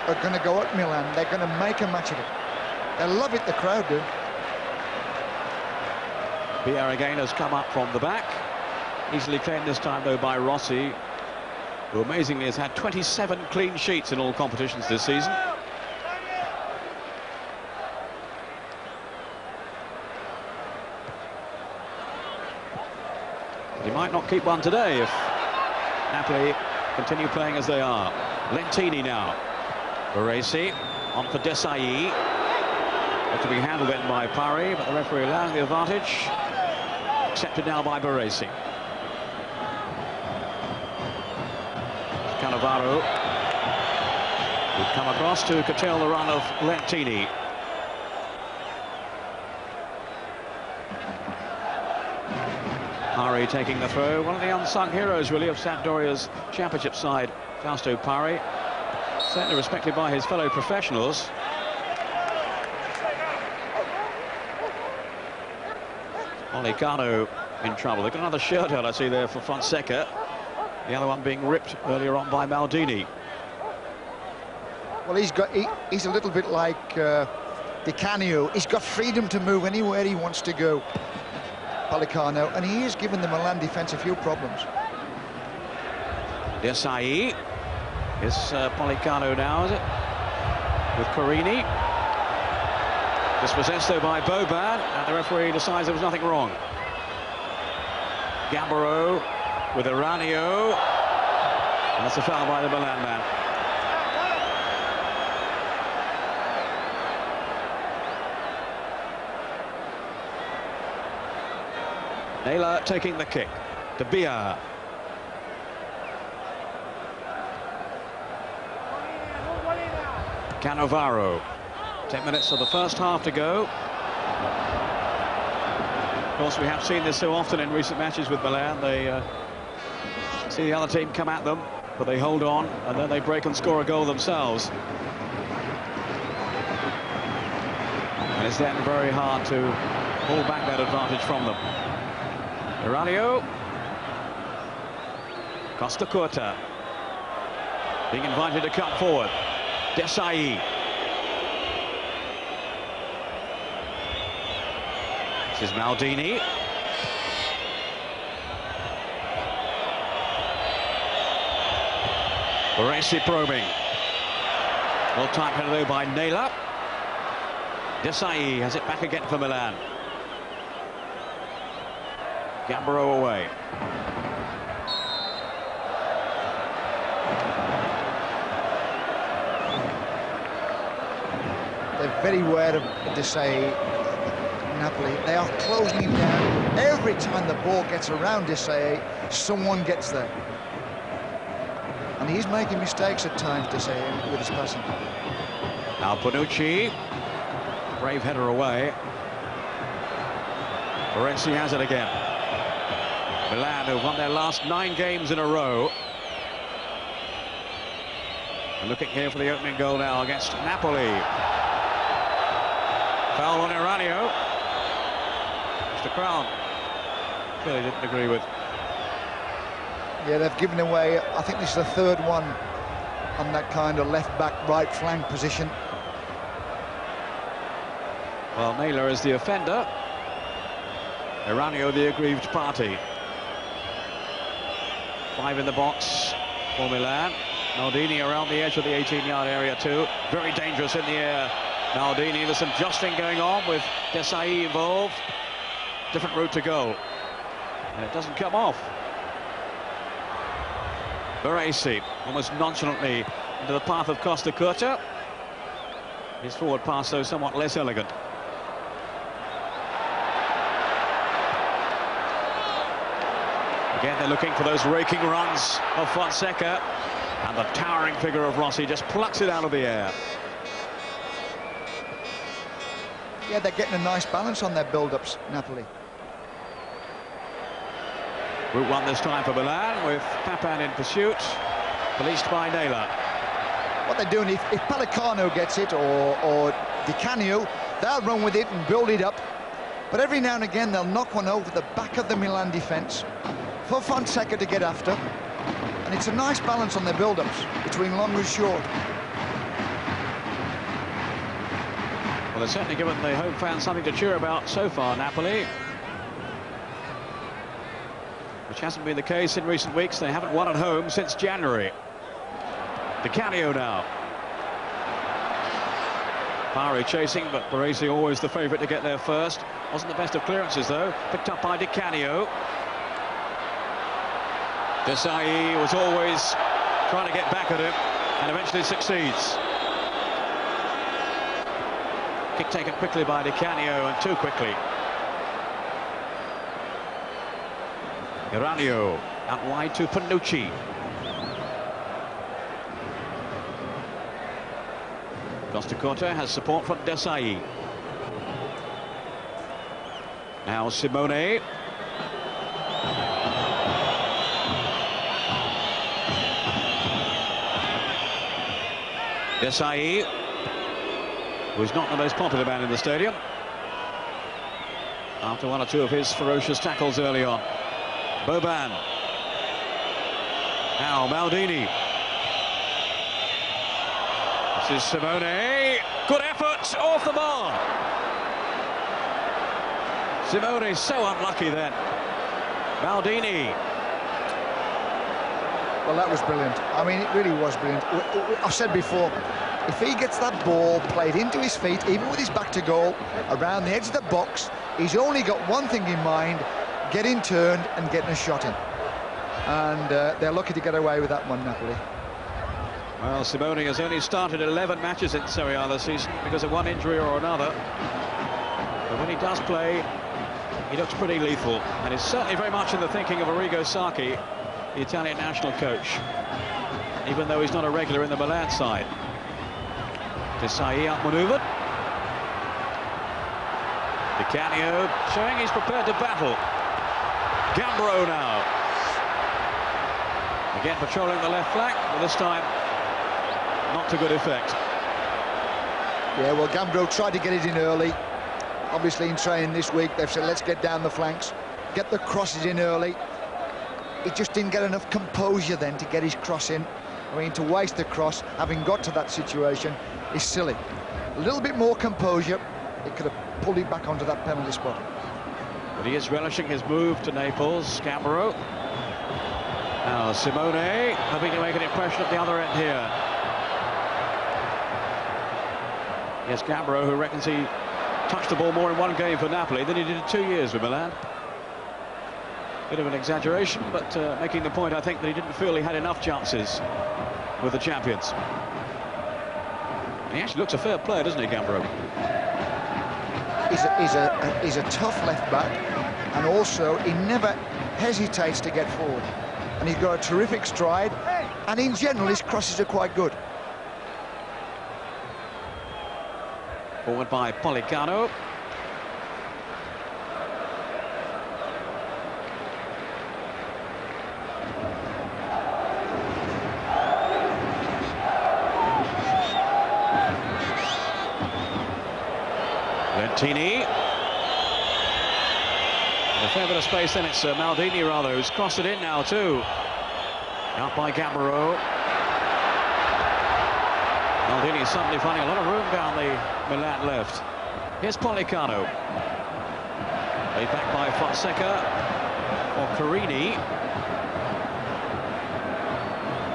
S5: are going to go at Milan. They're going to make a match of it. They love it, the crowd do.
S4: Biar again has come up from the back. Easily claimed this time, though, by Rossi, who amazingly has had 27 clean sheets in all competitions this season. He might not keep one today if Napoli continue playing as they are. Lentini now. Baresi on for Desai. Got to be handled then by Pari, but the referee allowing the advantage. Accepted now by Baresi. Cannavaro. Would come across to curtail the run of Lentini. Pari taking the throw. One of the unsung heroes, really, of Sampdoria's championship side, Fausto Pari. Certainly respected by his fellow professionals. Policano in trouble. They've got another shirt out, I see there, for Fonseca. The other one being ripped earlier on by Maldini.
S5: Well, he's a little bit like Di Canio. He's got freedom to move anywhere he wants to go, Policano, and he is giving the Milan defence a few problems.
S4: Desai. Is Policano now, is it? With Carini. Dispossessed though by Boban, and the referee decides there was nothing wrong. Gambaro with Aranio. And that's a foul by the Milan man. Naylor taking the kick. De Bia. Cannavaro. 10 minutes of the first half to go. Of course, we have seen this so often in recent matches with Milan. They see the other team come at them, but they hold on, and then they break and score a goal themselves. And it's then very hard to pull back that advantage from them. Aranio. Costa Curta. Being invited to come forward. Desai. This is Maldini. Baresi probing. Well timed header by Naylor. Desai has it back again for Milan. Gambaro away.
S5: They're very aware of Desai, Napoli. They are closing him down. Every time the ball gets around Desai, someone gets there. And he's making mistakes at times, Desai, with his passing.
S4: Now Bonucci. Brave header away. Baresi has it again. Milan, who've won their last 9 games in a row. And looking here for the opening goal now against Napoli. Foul on Aranio. Mr. Crown clearly didn't agree with.
S5: Yeah, they've given away, I think this is the 3rd one on that kind of left-back, right flank position.
S4: Well, Naylor is the offender. Aranio the aggrieved party. 5 in the box for Milan. Maldini around the edge of the 18-yard area too. Very dangerous in the air. Maldini, there's some jostling going on with Desai involved. Different route to go. And it doesn't come off. Baresi almost nonchalantly into the path of Costa Curta. His forward pass, though, somewhat less elegant. Again, they're looking for those raking runs of Fonseca, and the towering figure of Rossi just plucks it out of the air.
S5: Yeah, they're getting a nice balance on their build-ups, Napoli.
S4: Route 1 this time for Milan, with Papan in pursuit, policed by Naylor.
S5: What they're doing, if Policano gets it, or Di Canio, they'll run with it and build it up. But every now and again, they'll knock one over the back of the Milan defence for Fonseca to get after. And it's a nice balance on their build-ups between long and short.
S4: Well, they've certainly given the home fans something to cheer about so far, Napoli. Which hasn't been the case in recent weeks. They haven't won at home since January. Di Canio now. Pari chasing, but Baresi always the favourite to get there first. Wasn't the best of clearances, though. Picked up by Di Canio. Desai was always trying to get back at him, and eventually succeeds. Kick taken quickly by Di Canio, and too quickly. Aranio out wide to Panucci. Costa has support from Desai. Now Simone. Desai, who's not the most popular man in the stadium, after one or two of his ferocious tackles early on. Boban. Now Maldini. This is Simone. Good effort off the bar. Simone so unlucky then. Maldini.
S5: Well, that was brilliant. I mean, it really was brilliant. I've said before, if he gets that ball played into his feet, even with his back to goal, around the edge of the box, he's only got one thing in mind: getting turned and getting a shot in. And they're lucky to get away with that one, Napoli.
S4: Well, Simone has only started 11 matches in Serie A this season because of one injury or another. But when he does play, he looks pretty lethal, and is certainly very much in the thinking of Arrigo Sacchi, the Italian national coach, even though he's not a regular in the Milan side. Desai outmaneuvered. Di Canio showing he's prepared to battle. Gambaro now. Again patrolling the left flank, but this time not to good effect.
S5: Yeah, well, Gambaro tried to get it in early. Obviously in training this week they've said let's get down the flanks, get the crosses in early. He just didn't get enough composure then to get his cross in. I mean, to waste the cross, having got to that situation, is silly. A little bit more composure, it could have pulled it back onto that penalty spot.
S4: But he is relishing his move to Naples. Gambaro. Now Simone hoping to make an impression at the other end here. Yes, Gambaro, who reckons he touched the ball more in one game for Napoli than he did in 2 years with Milan. Bit of an exaggeration, but making the point, I think, that he didn't feel he had enough chances with the champions. He actually looks a fair player, doesn't he, Gambaro?
S5: He's a tough left back, and also he never hesitates to get forward. And he's got a terrific stride, and in general his crosses are quite good.
S4: Forward by Pollicano. Lentini. A fair bit of space, then it's Maldini rather, who's crossed it in now too. Out by Gambaro. Maldini is suddenly finding a lot of room down the Milan left. Here's Pollicano. Laid back by Fonseca or Carini.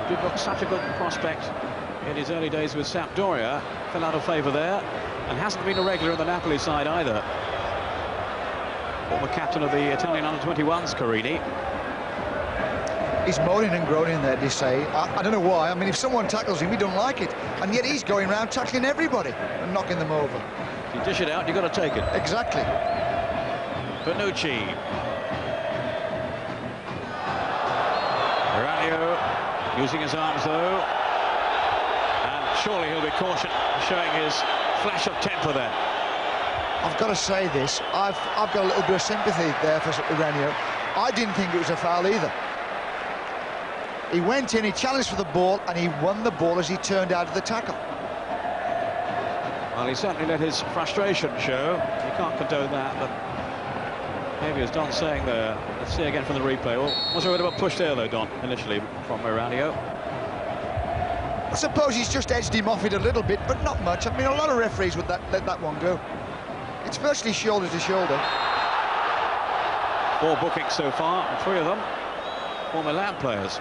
S4: Did look such a good prospect in his early days with Sampdoria. Fell out of favour there, and hasn't been a regular in the Napoli side either. Former captain of the Italian under-21s, Carini.
S5: He's moaning and groaning there, Desai. I don't know why. I mean, if someone tackles him, he don't like it. And yet he's going around tackling everybody and knocking them over.
S4: If you dish it out, you've got to take it.
S5: Exactly.
S4: Bonucci. Ranio using his arms, though. And surely he'll be cautioned, showing his flash of temper then.
S5: I've got to say this. I've got a little bit of sympathy there for Ranio. I didn't think it was a foul either. He went in, he challenged for the ball, and he won the ball as he turned out of the tackle.
S4: Well, he certainly let his frustration show. You can't condone that, but maybe as Don's saying there. Let's see again from the replay. Well, was there a bit of a push there, though, Don, initially from Ranio?
S5: I suppose he's just edged him off it a little bit, but not much. I mean, a lot of referees would let that one go. It's virtually shoulder to shoulder.
S4: 4 bookings so far, and 3 of them for Milan players.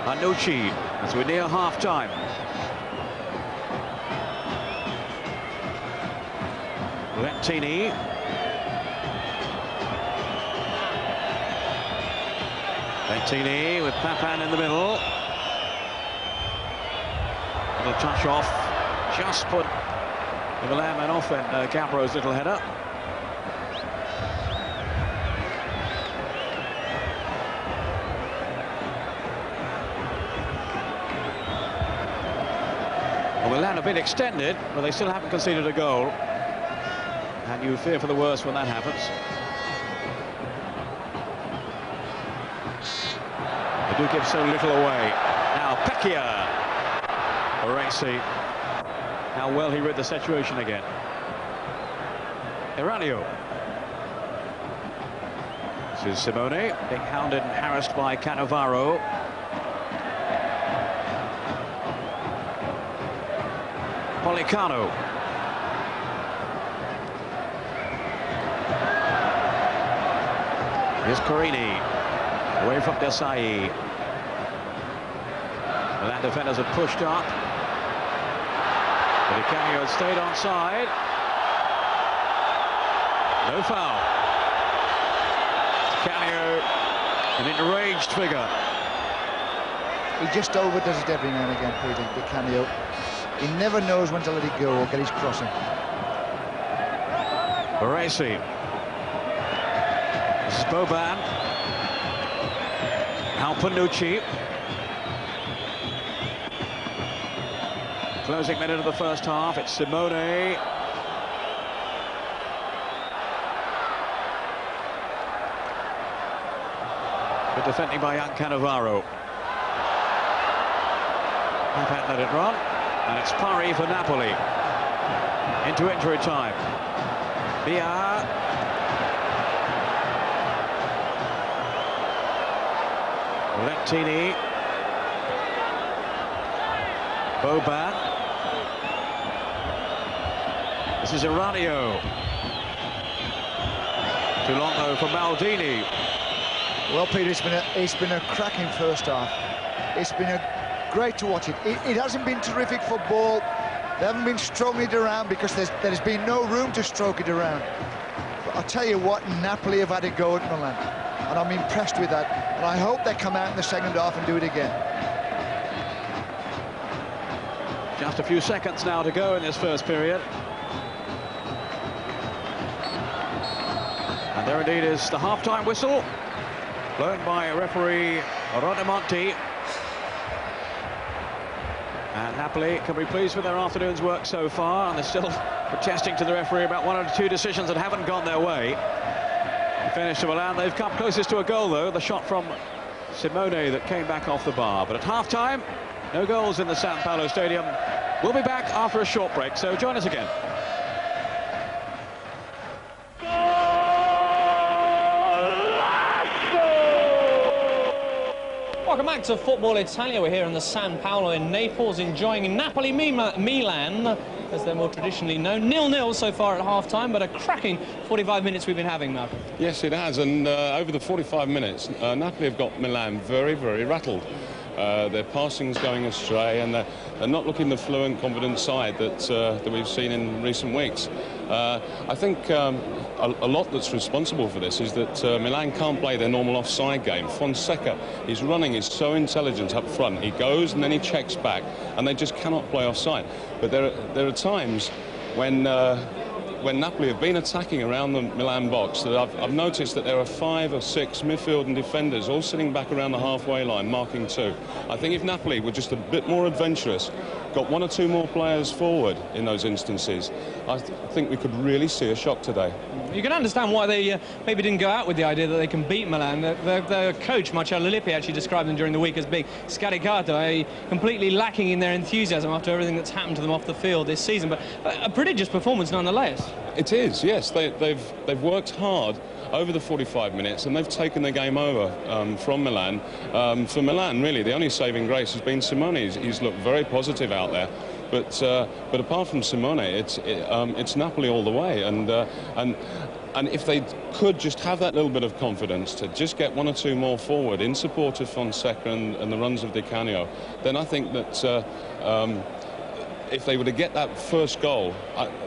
S4: Bonucci as we're near half-time. Lentini. Lentini with Papan in the middle. Little touch off. Just put the Milan man off, and Gambaro's little header. Milan have been extended, but they still haven't conceded a goal. And you fear for the worst when that happens. They do give so little away. Now Pecchia. Baresi. How well he read the situation again. Eranio. This is Simone, being hounded and harassed by Cannavaro. Pollicano. Here's Carini, away from Desai. Milan defenders have pushed up. But Canio had stayed onside. No foul. Canio, an enraged figure.
S5: He just overdoes it every now and again, Peter, Di Canio. He never knows when to let it go or get his crossing.
S4: Baresi. This is Boban. Now Panucci. Closing minute of the first half, it's Simone. Good defending by young Cannavaro. Haven't let it run, and it's pari for Napoli. Into injury time. Bia. Lentini. Boban. This is Eranio. Too long though for Maldini.
S5: Well, Peter, it's been a cracking first half. It's been great to watch it. It hasn't been terrific football. They haven't been stroking it around because there's been no room to stroke it around. But I'll tell you what, Napoli have had a go at Milan, and I'm impressed with that. And I hope they come out in the second half and do it again.
S4: Just a few seconds now to go in this first period. And there indeed is the half-time whistle, blown by referee Rodamonti. And Napoli can be pleased with their afternoon's work so far, and they're still protesting to the referee about one or two decisions that haven't gone their way. In fairness to Milan, they've come closest to a goal, though, the shot from Simone that came back off the bar. But at half-time, no goals in the San Paolo Stadium. We'll be back after a short break, so join us again.
S1: Welcome back to Football Italia. We're here in the San Paolo in Naples, enjoying Napoli Milan, as they're more traditionally known. 0-0 so far at half-time, but a cracking 45 minutes we've been having, Mark.
S2: Yes, it has, and over the 45 minutes, Napoli have got Milan very, very rattled. Their passing's going astray, and they're not looking the fluent, confident side that we've seen in recent weeks. I think a lot that's responsible for this is that Milan can't play their normal offside game. Fonseca, his running is so intelligent up front. He goes and then he checks back, and they just cannot play offside. But there are times when Napoli have been attacking around the Milan box, that I've noticed that there are 5 or 6 midfield and defenders all sitting back around the halfway line, marking 2. I think if Napoli were just a bit more adventurous, got 1 or 2 more players forward in those instances, I think we could really see a shock today.
S1: You can understand why they maybe didn't go out with the idea that they can beat Milan. Their coach, Marcello Lippi, actually described them during the week as being scaricato, completely lacking in their enthusiasm after everything that's happened to them off the field this season. But a prodigious performance nonetheless.
S2: It is, yes. They've worked hard over the 45 minutes, and they've taken the game over from Milan. For Milan, really, the only saving grace has been Simone. He's looked very positive out there. But apart from Simone, it's Napoli all the way. And if they could just have that little bit of confidence to just get 1 or 2 more forward in support of Fonseca and the runs of Di Canio, then I think that if they were to get that first goal,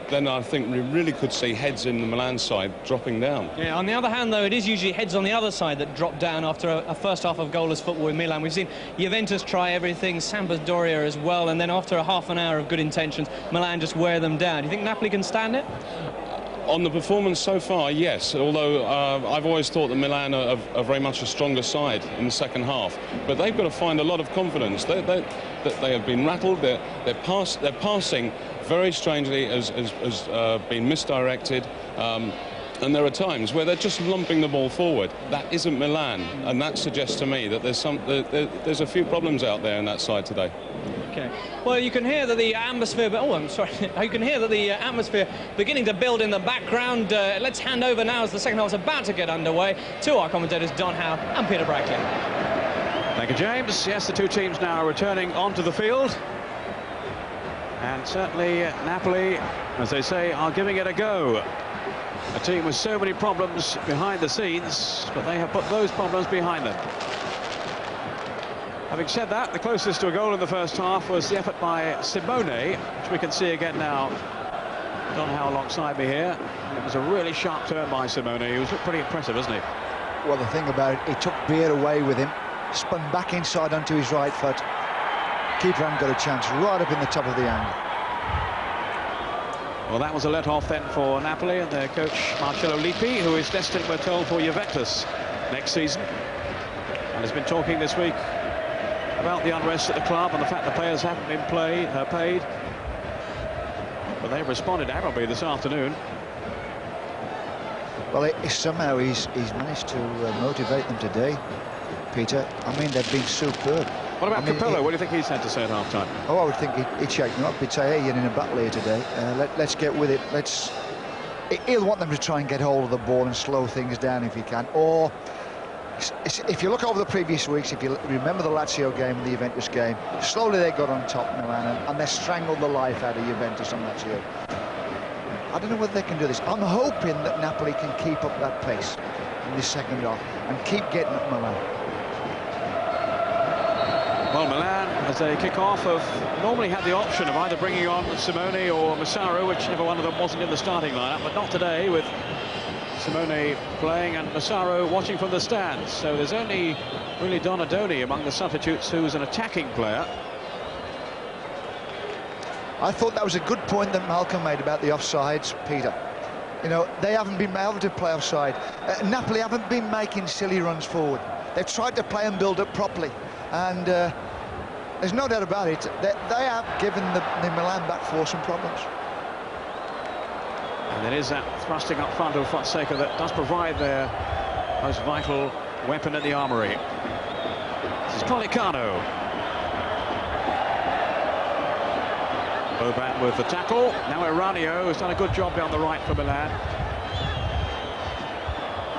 S2: then I think we really could see heads in the Milan side dropping down.
S1: Yeah, on the other hand, though, it is usually heads on the other side that drop down after a first half of goalless football with Milan. We've seen Juventus try everything, Sampdoria as well, and then after a half an hour of good intentions, Milan just wear them down. Do you think Napoli can stand it?
S2: On the performance so far, yes, although I've always thought that Milan are very much a stronger side in the second half. But they've got to find a lot of confidence. They have been rattled. Their passing, very strangely, has been misdirected. And there are times where they're just lumping the ball forward. That isn't Milan, and that suggests to me that there's a few problems out there in that side today.
S1: Okay. Well, you can hear that the atmosphere. Oh, I'm sorry. You can hear that the atmosphere beginning to build in the background. Let's hand over now as the second half is about to get underway to our commentators Don Howe and Peter Brackley.
S4: Thank you, James. Yes, the two teams now are returning onto the field. And certainly Napoli, as they say, are giving it a go. A team with so many problems behind the scenes, but they have put those problems behind them. Having said that, the closest to a goal in the first half was the effort by Simone, which we can see again now. Don Howe alongside me here. It was a really sharp turn by Simone. He was pretty impressive, wasn't he?
S5: Well, the thing about it, he took Beer away with him, spun back inside onto his right foot. Keeper hadn't got a chance, right up in the top of the angle.
S4: Well, that was a let-off then for Napoli and their coach Marcello Lippi, who is destined, we're told, for Juventus next season. And has been talking this week about the unrest at the club and the fact the players haven't been paid. But they've responded admirably this afternoon.
S5: Well, somehow he's managed to motivate them today, Peter. I mean, they've been superb.
S4: What about Capello? What do you think he's had to say at half-time?
S5: Oh, I would think he'd shake them up. He'd say, hey, you're in a battle here today. Let's get with it. He'll want them to try and get hold of the ball and slow things down if he can. Or, if you look over the previous weeks, if you remember the Lazio game and the Juventus game, slowly they got on top, Milan, and they strangled the life out of Juventus and Lazio. I don't know whether they can do this. I'm hoping that Napoli can keep up that pace in this second half and keep getting at Milan.
S4: Well, Milan, as they kick off, have normally had the option of either bringing on Simone or Massaro, whichever one of them wasn't in the starting lineup, but not today, with Simone playing and Massaro watching from the stands. So there's only really Donadoni among the substitutes who's an attacking player.
S5: I thought that was a good point that Malcolm made about the offsides, Peter. You know, they haven't been able to play offside. Napoli haven't been making silly runs forward. They've tried to play and build up properly. And there's no doubt about it, they have given the Milan back four some problems.
S4: And it is that thrusting up front of Fonseca that does provide their most vital weapon in the armoury. This is Pollicano. Boban with the tackle. Now Eranio has done a good job down the right for Milan.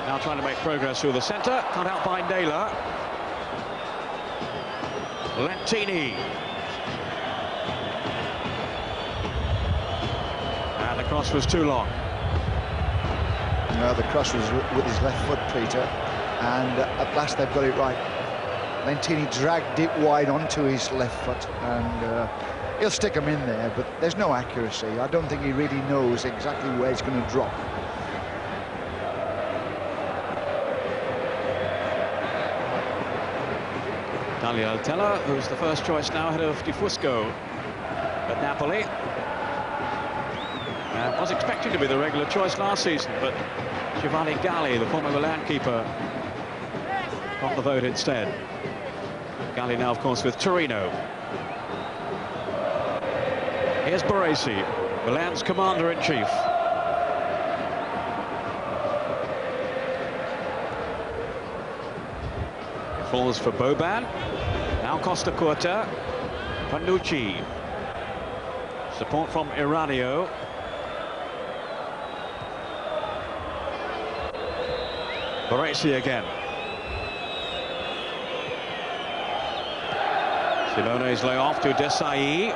S4: Now trying to make progress through the centre. Cut out by Naylor. Lentini. And the cross was too long.
S5: No, the cross was with his left foot, Peter, and at last they've got it right. Lentini dragged it wide onto his left foot, and he'll stick him in there, but there's no accuracy. I don't think he really knows exactly where it's going to drop.
S4: Tagliatella, who's the first choice now ahead of Di Fusco at Napoli. Was expected to be the regular choice last season, but Giovanni Galli, the former Milan keeper, got the vote instead. Galli now, of course, with Torino. Here's Baresi, Milan's commander-in-chief. Falls for Boban. Now Costa Curta. Panucci. Support from Eranio. Baresi again. Simone's lay off to Desai.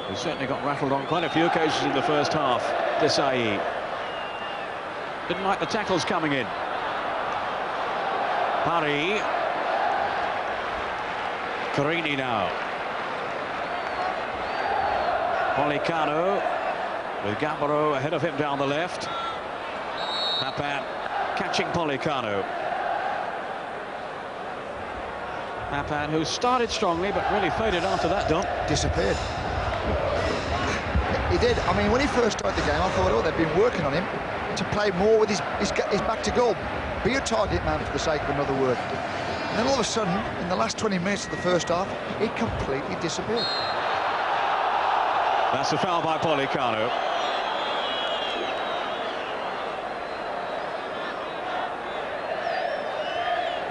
S4: He certainly got rattled on quite a few occasions in the first half. Desai. Didn't like the tackles coming in. Pari. Carini now. Pollicano with Gambaro ahead of him down the left. Papan catching Pollicano. Papan, who started strongly but really faded after that, Don.
S5: Disappeared. He did. I mean, when he first started the game, I thought, oh, they've been working on him to play more with his back to goal. Be a target man for the sake of another word. And then all of a sudden, in the last 20 minutes of the first half, he completely disappeared.
S4: That's a foul by Pollicano.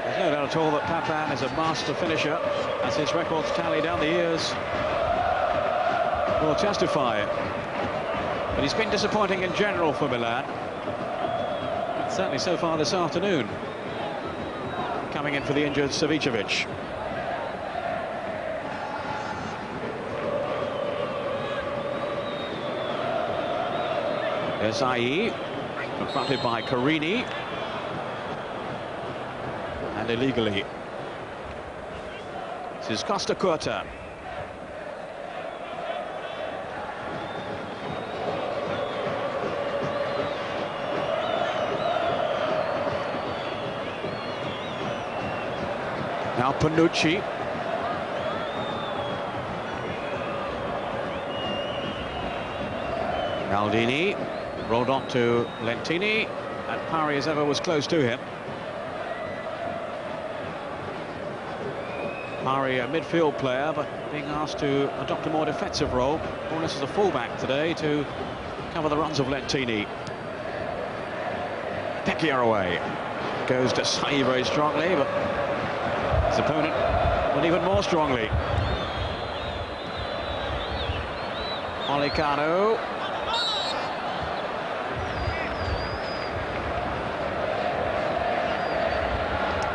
S4: There's no doubt at all that Papan is a master finisher, as his records tally down the years will testify. But he's been disappointing in general for Milan. Certainly so far this afternoon. Coming in for the injured Savicevic. There's Ai, confronted by Carini. And illegally. This is Costa Curta. Now Panucci. Maldini rolled on to Lentini, and Parry as ever was close to him. Parry, a midfield player, but being asked to adopt a more defensive role, more or less as a fullback today, to cover the runs of Lentini. Pecchia away. Goes to Sai very strongly, but his opponent went even more strongly. Pollicano.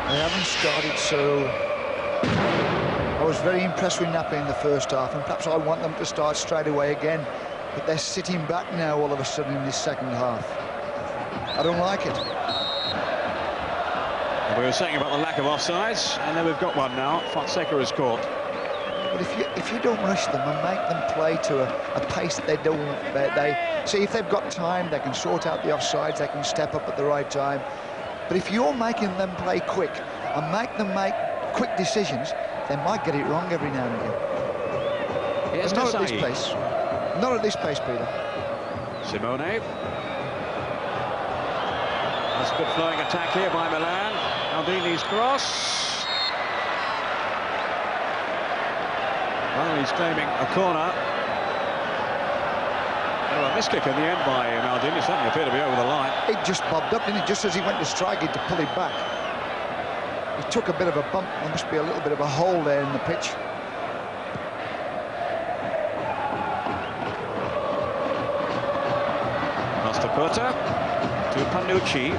S5: They haven't started so... I was very impressed with Napoli in the first half, and perhaps I want them to start straight away again. But they're sitting back now all of a sudden in this second half. I don't like it.
S4: We were saying about the lack of offsides, and then we've got one now. Fonseca is caught.
S5: But if you don't rush them and make them play to a pace that they don't... They see, if they've got time, they can sort out the offsides, they can step up at the right time. But if you're making them play quick and make them make quick decisions, they might get it wrong every now and again.
S4: Here's
S5: not at this pace. Not at this pace, Peter.
S4: Simone. That's a good flowing attack here by Milan. Maldini's cross. Well, he's claiming a corner. Oh, a miskick in the end by Maldini. Certainly appeared to be over the line.
S5: It just bobbed up, didn't it? Just as he went to strike it to pull it back. He took a bit of a bump. There must be a little bit of a hole there in the pitch.
S4: Costa Curta to Panucci.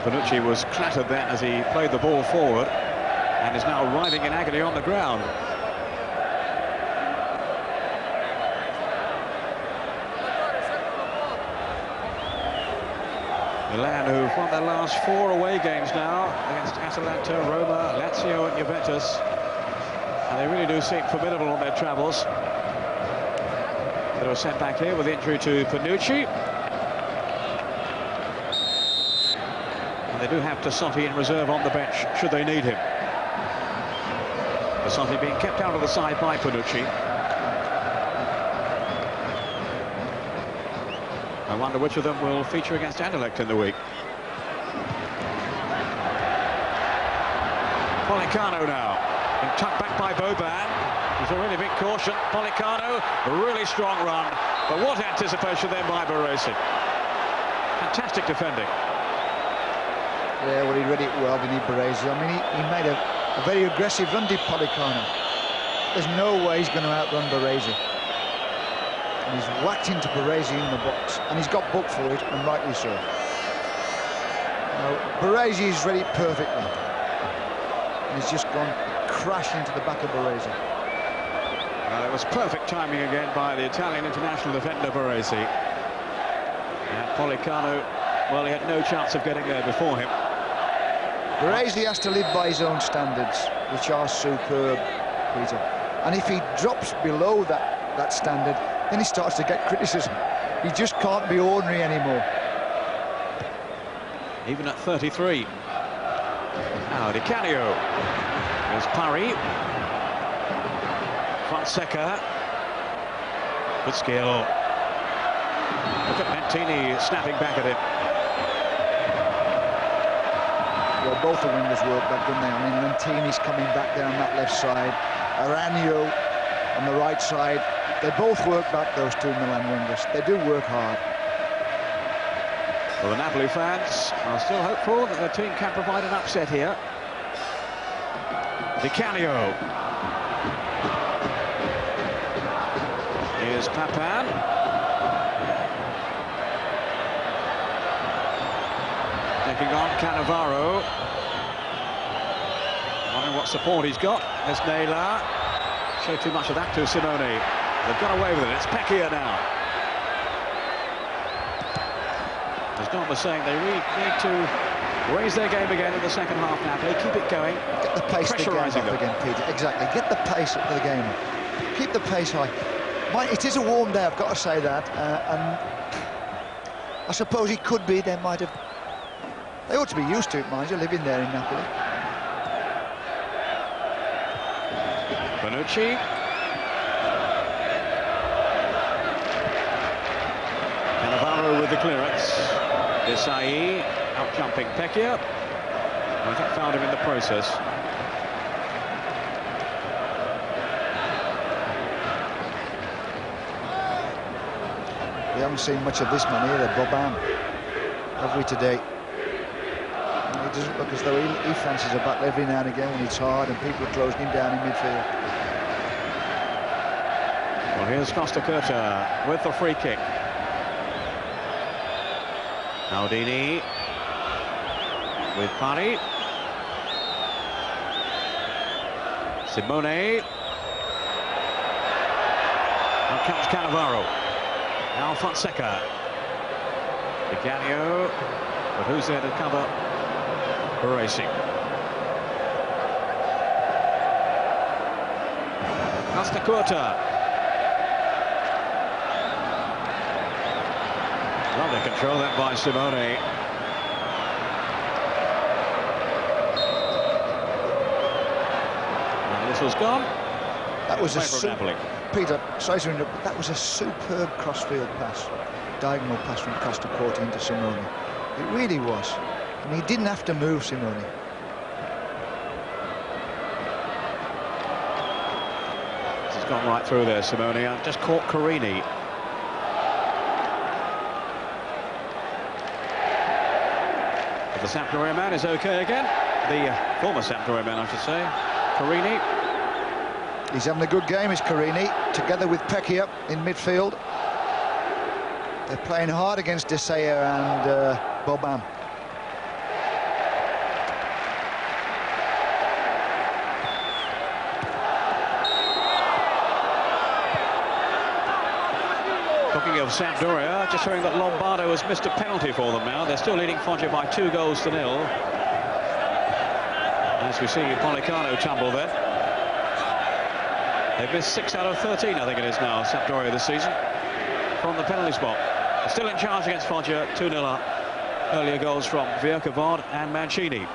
S4: Panucci was clattered then as he played the ball forward and is now writhing in agony on the ground. Milan, who've won their last 4 away games now against Atalanta, Roma, Lazio and Juventus. And they really do seem formidable on their travels. Bit of a setback here with injury to Panucci. And they do have Tassotti in reserve on the bench, should they need him. Tassotti being kept out of the side by Panucci. I wonder which of them will feature against Anderlecht in the week. Pollicano now, being tucked back by Boban. He's already been cautioned. Pollicano, a really strong run, but what anticipation then by Baresi. Fantastic defending.
S5: Yeah, well, he read it well, didn't he, Baresi? I mean, he made a very aggressive run, did Pollicano. There's no way he's going to outrun Baresi. And he's whacked into Baresi in the box, and he's got booked for it, and rightly so. Now, Baresi's read it perfectly. And he's just gone crash into the back of Baresi.
S4: Well, it was perfect timing again by the Italian international defender Baresi. And Pollicano, well, he had no chance of getting there before him.
S5: Baresi has to live by his own standards, which are superb, Peter. And if he drops below that standard, then he starts to get criticism. He just can't be ordinary anymore.
S4: Even at 33. Now Di Canio. There's Parry. Fonseca. Good skill. Look at Mentini snapping back at it.
S5: Well, both the wingers work back, don't they? I mean, Mentini's coming back down that left side. Aranio on the right side. They both work back, those two Milan wingers. They do work hard.
S4: Well, the Napoli fans are still hopeful that their team can provide an upset here. Di Canio. Here's Papan. Taking on Cannavaro. Wondering what support he's got. There's Naylor. Show too much of that to Simone. They've got away with it. It's Pecchia now. As Don was saying, they really need to raise their game again in the second half now. They keep it going.
S5: Get the pace of the game up again, Peter. Exactly. Get the pace of the game up. Keep the pace high. It is a warm day, I've got to say that. And I suppose it could be. They might have. They ought to be used to it, mind you, living there in Napoli.
S4: Bonucci. Cannavaro with the clearance. Desai out jumping Pecchia. I think found him in the process.
S5: We haven't seen much of this man either, Boban, have we today? It doesn't look as though he fancies a battle every now and again when it's hard and people are closing him down in midfield.
S4: Well, here's Costa Curta with the free kick. Maldini with Parry. Simone. Now comes Cannavaro. Now Fonseca. Di Canio. But who's there to cover Racing? Costa Curta. Lovely control that by Simone. And this was gone.
S5: That was a
S4: Napoli.
S5: Peter, sorry to interrupt, but that was a superb crossfield pass, diagonal pass from Costa Curta into Simone. It really was. And he didn't have to move, Simone.
S4: This has gone right through there, Simone. I've just caught Carini. But the Sampdoria man is okay again. The former Sampdoria man, I should say. Carini.
S5: He's having a good game, is Carini, together with Pecchia in midfield. They're playing hard against Desai and Boban.
S4: Talking of Sampdoria, just hearing that Lombardo has missed a penalty for them now. They're still leading Foggia by 2-0. As we see Policano tumble there. They've missed 6 out of 13, I think it is now, Sampdoria this season, from the penalty spot. They're still in charge against Foggia, 2-0 up. Earlier goals from Viercovard and Mancini.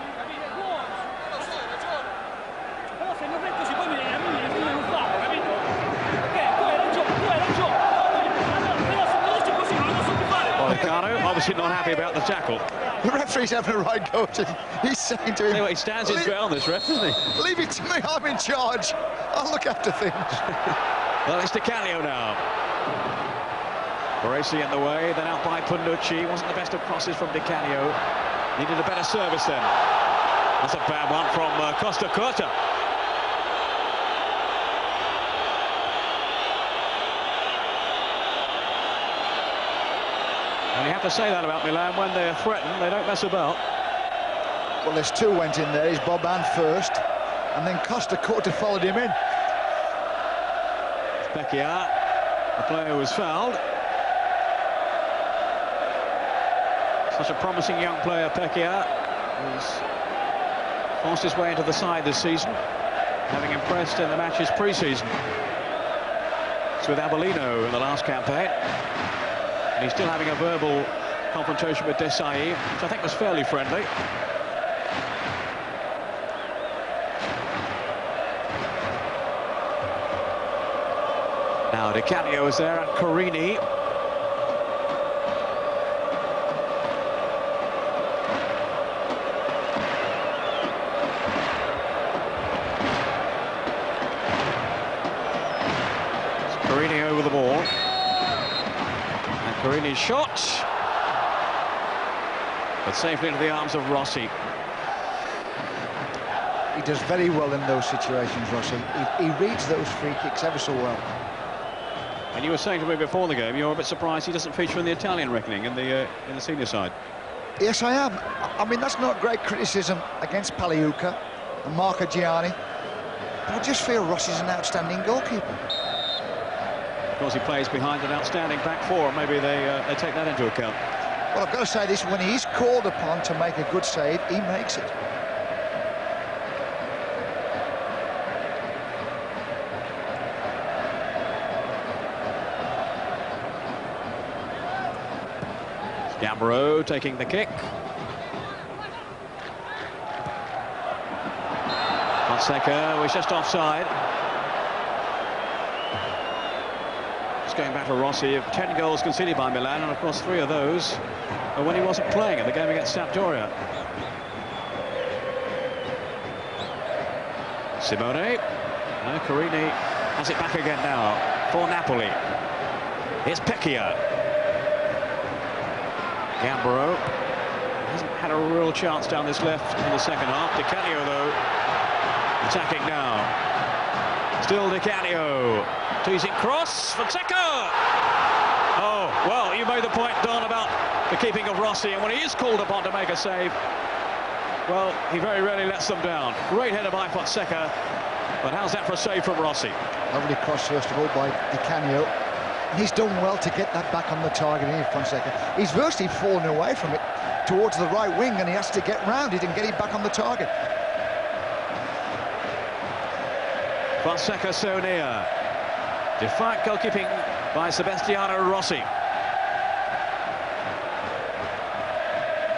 S4: Policano obviously not happy about the tackle.
S5: The referee's having a right go at him. He's saying to him...
S4: He stands his ground, this ref, doesn't he?
S5: Leave it to me, I'm in charge. I'll look after things.
S4: Well, it's Di Canio now. Baresi in the way, then out by Bonucci. Wasn't the best of crosses from Di Canio. Needed a better service then. That's a bad one from Costa Curta. And you have to say that about Milan. When they're threatened, they don't mess about.
S5: Well, there's 2 went in there. He's Boban first, and then Costa Curta followed him in.
S4: Pecchia, the player was fouled. Such a promising young player, Pecchia, who's forced his way into the side this season, having impressed in the matches pre-season. It's with Avellino in the last campaign. And he's still having a verbal confrontation with Desai, which I think was fairly friendly. Now Di Canio is there and Carini. Carini over the ball. And Carini's shot. But safely into the arms of Rossi.
S5: He does very well in those situations, Rossi. He reads those free kicks ever so well.
S4: And you were saying to me before the game, you're a bit surprised he doesn't feature in the Italian reckoning in the senior side.
S5: Yes, I am. I mean, that's not great criticism against Paliuca and Marco Gianni. But I just feel Rossi's an outstanding goalkeeper.
S4: Of course, he plays behind an outstanding back four. Maybe they take that into account.
S5: Well, I've got to say this, when he's called upon to make a good save, he makes it.
S4: Gambaro taking the kick. Fonseca was just offside. Just going back to Rossi, 10 goals conceded by Milan, and of course 3 of those are when he wasn't playing in the game against Sampdoria. Simone. No, Carini has it back again now for Napoli. Here's Pecchia. Gambaro hasn't had a real chance down this left in the second half. Di Canio, though, attacking now. Still Di Canio. Teasing cross. Fonseca! Oh, well, you made the point, Don, about the keeping of Rossi. And when he is called upon to make a save, well, he very rarely lets them down. Great header by Fonseca. But how's that for a save from Rossi?
S5: Lovely cross, first of all, by Di Canio. He's done well to get that back on the target here, Fonseca. He's virtually fallen away from it towards the right wing, and he has to get round it and get it back on the target.
S4: Fonseca so near. Defiant goalkeeping by Sebastiano Rossi.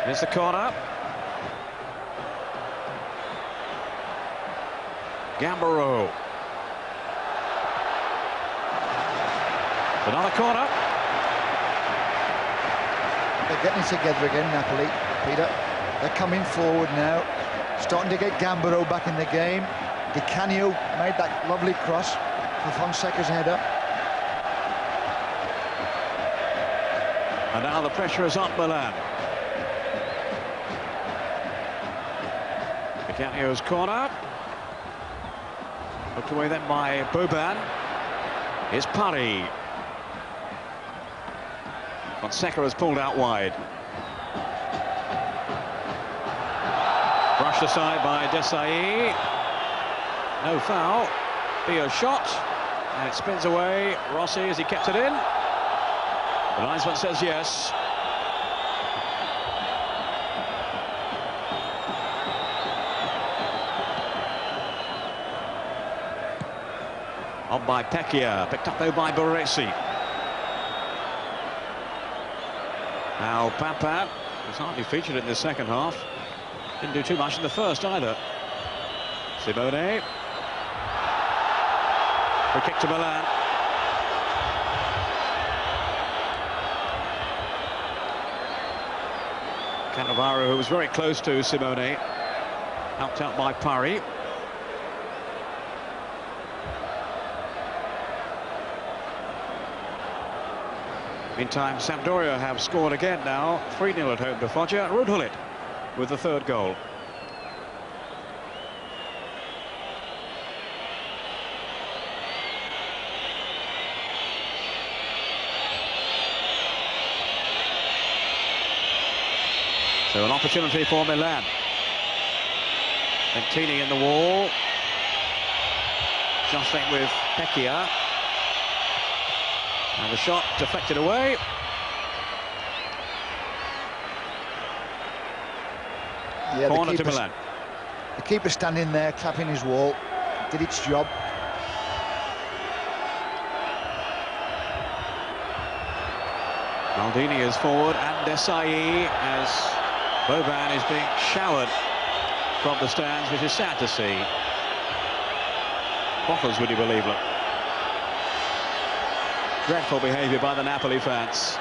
S4: Here's the corner. Gambaro. Another corner.
S5: They're getting together again, Napoli, Peter. They're coming forward now, starting to get Gambaro back in the game. Di Canio made that lovely cross for Fonseca's header.
S4: And now the pressure is on Milan. Di Canio's corner. Looked away then by Boban. Here's Pari. Fonseca has pulled out wide. Brushed aside by Desai. No foul. Be a shot. And it spins away. Rossi, as he kept it in. The linesman says yes. On by Pecchia. Picked up though by Baresi. Now Pampa was hardly featured in the second half. Didn't do too much in the first either. Simone. Free kick to Milan. Cannavaro, who was very close to Simone, helped out by Pari. Meantime, Sampdoria have scored again now. 3-0 at home to Foggia. Rudhulit with the third goal. So an opportunity for Milan. Ventini in the wall. Jostling with Pecchia. And the shot deflected away.
S5: Yeah,
S4: corner to Milan.
S5: The keeper standing there, clapping his wall. Did its job.
S4: Maldini is forward, and Desai, as Boban is being showered from the stands, which is sad to see. Bottles, would you believe it? Dreadful behaviour by the Napoli fans.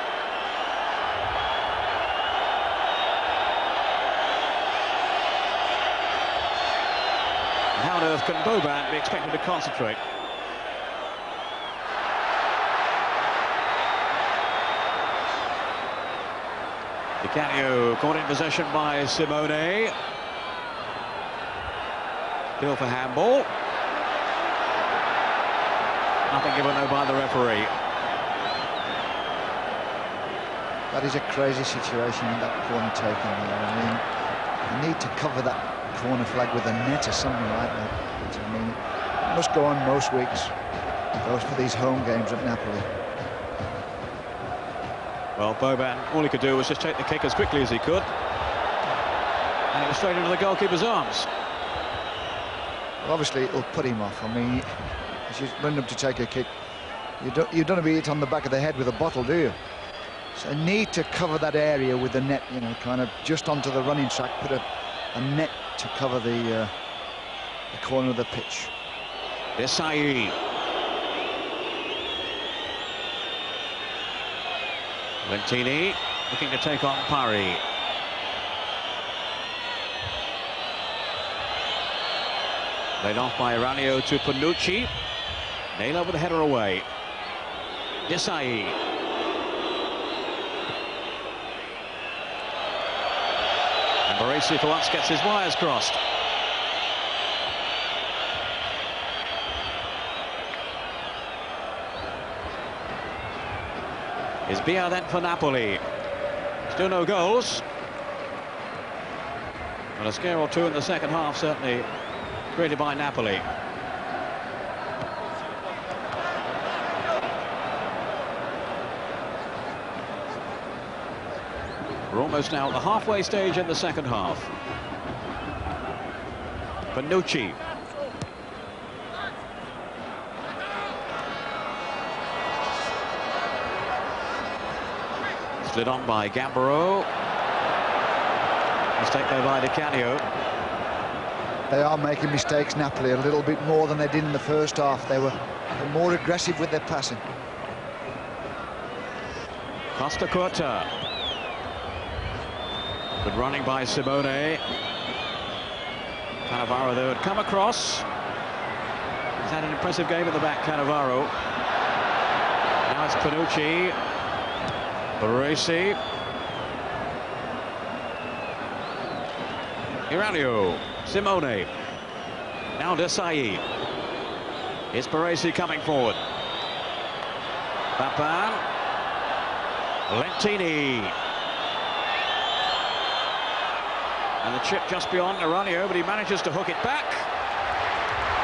S4: How on earth can Boban be expected to concentrate? Di Canio caught in possession by Simone. Bill for handball. Nothing given though by the referee.
S5: That is a crazy situation in that corner taken there. I mean, you need to cover that corner flag with a net or something like that. But, I mean, it must go on most weeks. Goes for these home games at Napoli.
S4: Well, Boban, all he could do was just take the kick as quickly as he could. And it was straight into the goalkeeper's arms.
S5: Well, obviously, it'll put him off. I mean, as you run up to take a kick, you don't want to be hit on the back of the head with a bottle, do you? So need to cover that area with the net, you know, kind of just onto the running track, put a net to cover the corner of the pitch.
S4: Desai. Lentini looking to take on Parry. Laid off by Ranio to Panucci. Naylor with the header away. Desai. And Baresi for once gets his wires crossed. Is Bia then for Napoli. Still no goals. But a scare or two in the second half, certainly created by Napoli. We're almost now at the halfway stage in the second half. Panucci. Slid on by Gambaro. Mistake there by Di Canio.
S5: They are making mistakes, Napoli, a little bit more than they did in the first half. They were more aggressive with their passing.
S4: Costa Curta. Good running by Simone. Cannavaro, though, had come across. He's had an impressive game at the back, Cannavaro. Now it's Panucci. Baresi. Iranio. Simone. Now Desai. It's Baresi coming forward. Papan. Lentini. And the chip just beyond Iranio, but he manages to hook it back.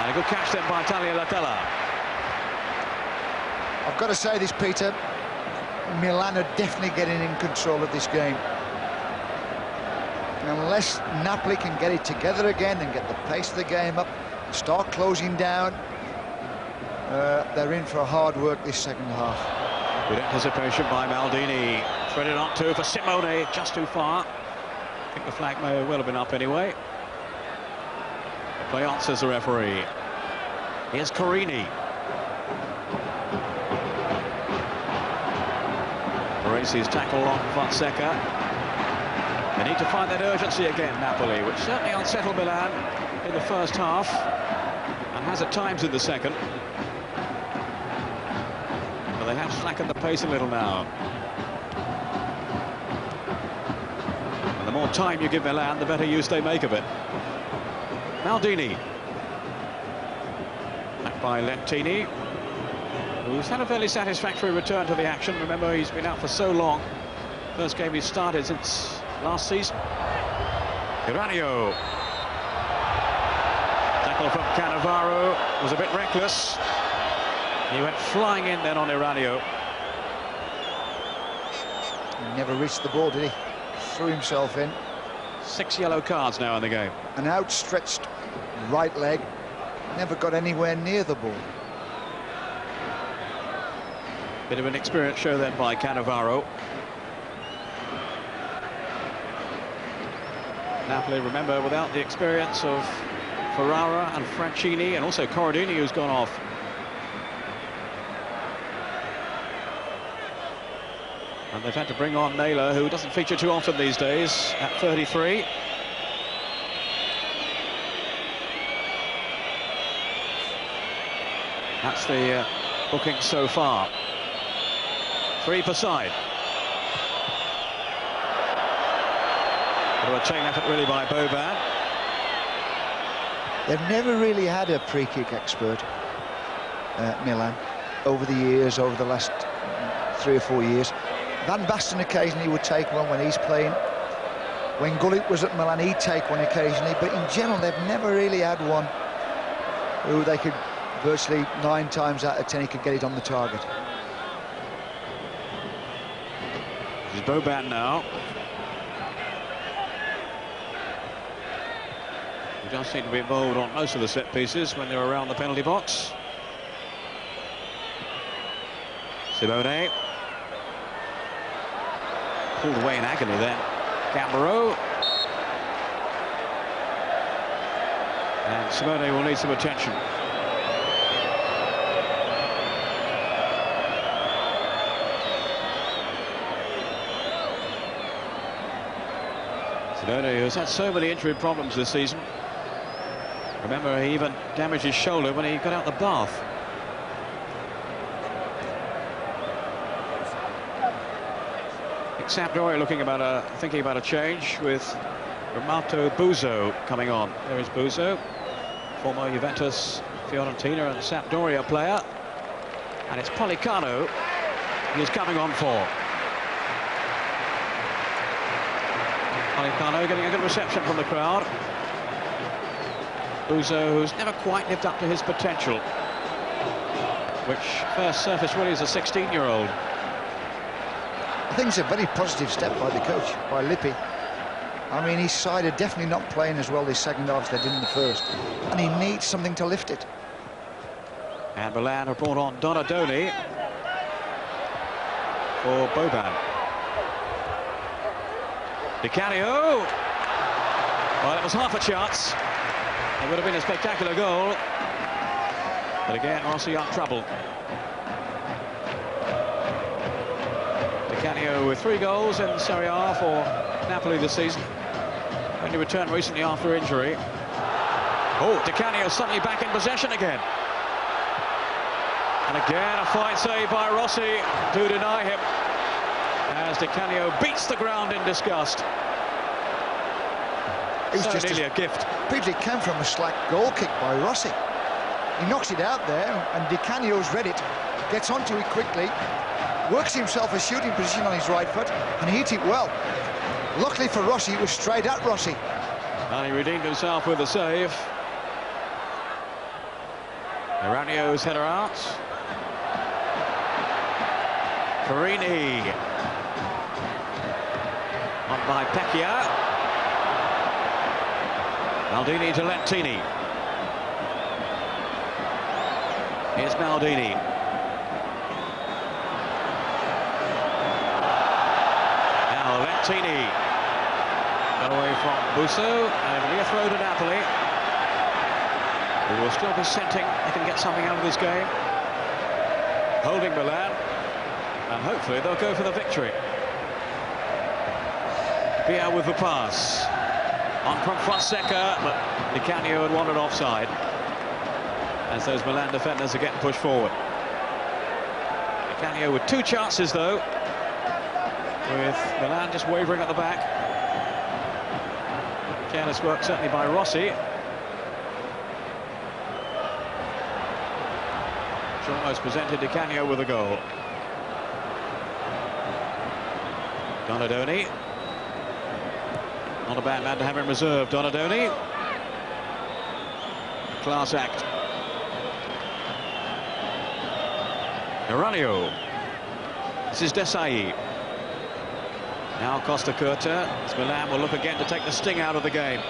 S4: And a good catch then by Italia.
S5: I've got to say this, Peter. Milan are definitely getting in control of this game. Unless Napoli can get it together again and get the pace of the game up, start closing down, they're in for hard work this second half.
S4: Good anticipation by Maldini. Threaded on to for Simone, just too far. I think the flag may well have been up anyway. The play on, says the referee. Here's Carini. Baresi's tackle on Fonseca. They need to find that urgency again, Napoli, which certainly unsettled Milan in the first half and has at times in the second. But they have slackened the pace a little now. And the more time you give Milan, the better use they make of it. Maldini. Back by Lentini, who's had a fairly satisfactory return to the action. Remember, he's been out for so long. First game he started since last season. Iranio. Tackle from Cannavaro was a bit reckless. He went flying in then on Iranio.
S5: He never reached the ball, did he? Threw himself in.
S4: 6 yellow cards now in the game.
S5: An outstretched right leg. Never got anywhere near the ball.
S4: Bit of an experience show then by Cannavaro. Napoli, remember, without the experience of Ferrara and Franchini, and also Corradini, who's gone off. And they've had to bring on Naylor, who doesn't feature too often these days, at 33. That's the booking so far. 3 per side. A chain effort really by Boban.
S5: They've never really had a free kick expert, Milan, over the years, over the last 3 or 4 years. Van Basten occasionally would take one when he's playing. When Gullit was at Milan, he'd take one occasionally, but in general, they've never really had one who they could virtually 9 times out of 10 he could get it on the target.
S4: This is Boban now. He does seem to be involved on most of the set pieces when they're around the penalty box. Simone. Pulled away in agony then. Gambaro. And Simone will need some attention. Simone, who's had so many injury problems this season. Remember, he even damaged his shoulder when he got out the bath. Sampdoria thinking about a change with Renato Buzo coming on. There is Buzo, former Juventus, Fiorentina and Sampdoria player. And it's Pollicano he's coming on for. Pollicano getting a good reception from the crowd. Buzo, who's never quite lived up to his potential, which first surfaced really as a 16-year-old.
S5: I think it's a very positive step by the coach, by Lippi. I mean, his side are definitely not playing as well this second half as they did in the first, and he needs something to lift it.
S4: And Milan have brought on Donadoni for Boban. Di Canio. Well, it was half a chance. It would have been a spectacular goal. But again, Rossi on trouble. Di Canio with 3 goals in Serie A for Napoli this season. Only returned recently after injury. Oh, Di Canio suddenly back in possession again. And again, a fine save by Rossi to deny him, as Di Canio beats the ground in disgust.
S5: It was
S4: so
S5: just
S4: nearly a gift.
S5: It came from a slack goal kick by Rossi. He knocks it out there, and Di Canio's read it, gets onto it quickly, works himself a shooting position on his right foot, and he hit it well. Luckily for Rossi, it was straight at Rossi.
S4: And he redeemed himself with a save. Aranio's header out. Carini. On by Pecchia. Maldini to Lentini. Here's Maldini. Now Lentini. Got away from Busso, and it'll be a throw to Napoli. Who will still be scenting they can get something out of this game. Holding Milan, and hopefully they'll go for the victory. Pia with the pass. On from Fonseca, but Di Canio had wandered offside, as those Milan defenders are getting pushed forward. Di Canio with 2 chances, though, with Milan just wavering at the back. Careless work certainly by Rossi. Which almost presented Di Canio with a goal. Donadoni. Not a bad man to have in reserve, Donadoni. Class act. Aranio. This is Desai. Now Costa Curta. Milan will look again to take the sting out of the game.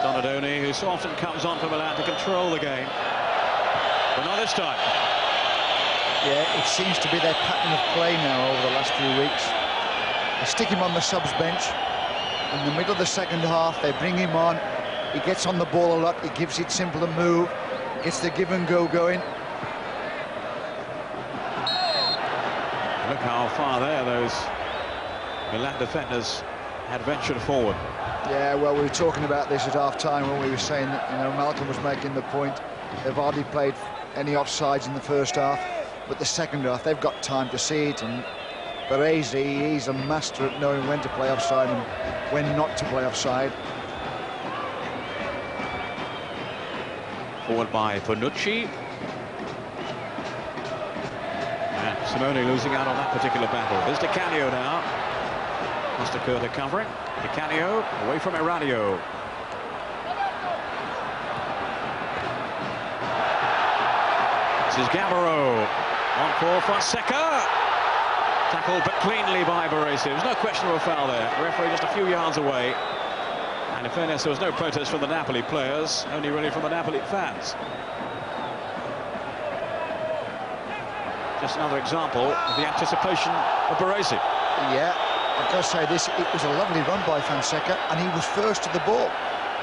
S4: Donadoni, who so often comes on for Milan to control the game, but not this time.
S5: Yeah, it seems to be their pattern of play now over the last few weeks. They stick him on the subs bench. In the middle of the second half, they bring him on. He gets on the ball a lot. He gives it simple to move. Gets the give and go going.
S4: Look how far there those Milan defenders had ventured forward.
S5: Yeah, well, we were talking about this at half-time when we were saying that, you know, Malcolm was making the point. They've hardly played any offsides in the first half, but the second half, they've got time to see it, and Baresi, he's a master at knowing when to play offside and when not to play offside.
S4: Forward by Bonucci. And Simone losing out on that particular battle. There's Di Canio now. Costa Curta covering. Di Canio away from Eranio. This is Gambaro. On for Fonseca. Tackled but cleanly by Baresi. There was no question of a foul there. The referee just a few yards away. And in fairness, there was no protest from the Napoli players, only really from the Napoli fans. Just another example of the anticipation of Baresi.
S5: Yeah, I've got to say this, it was a lovely run by Fonseca, and he was first to the ball.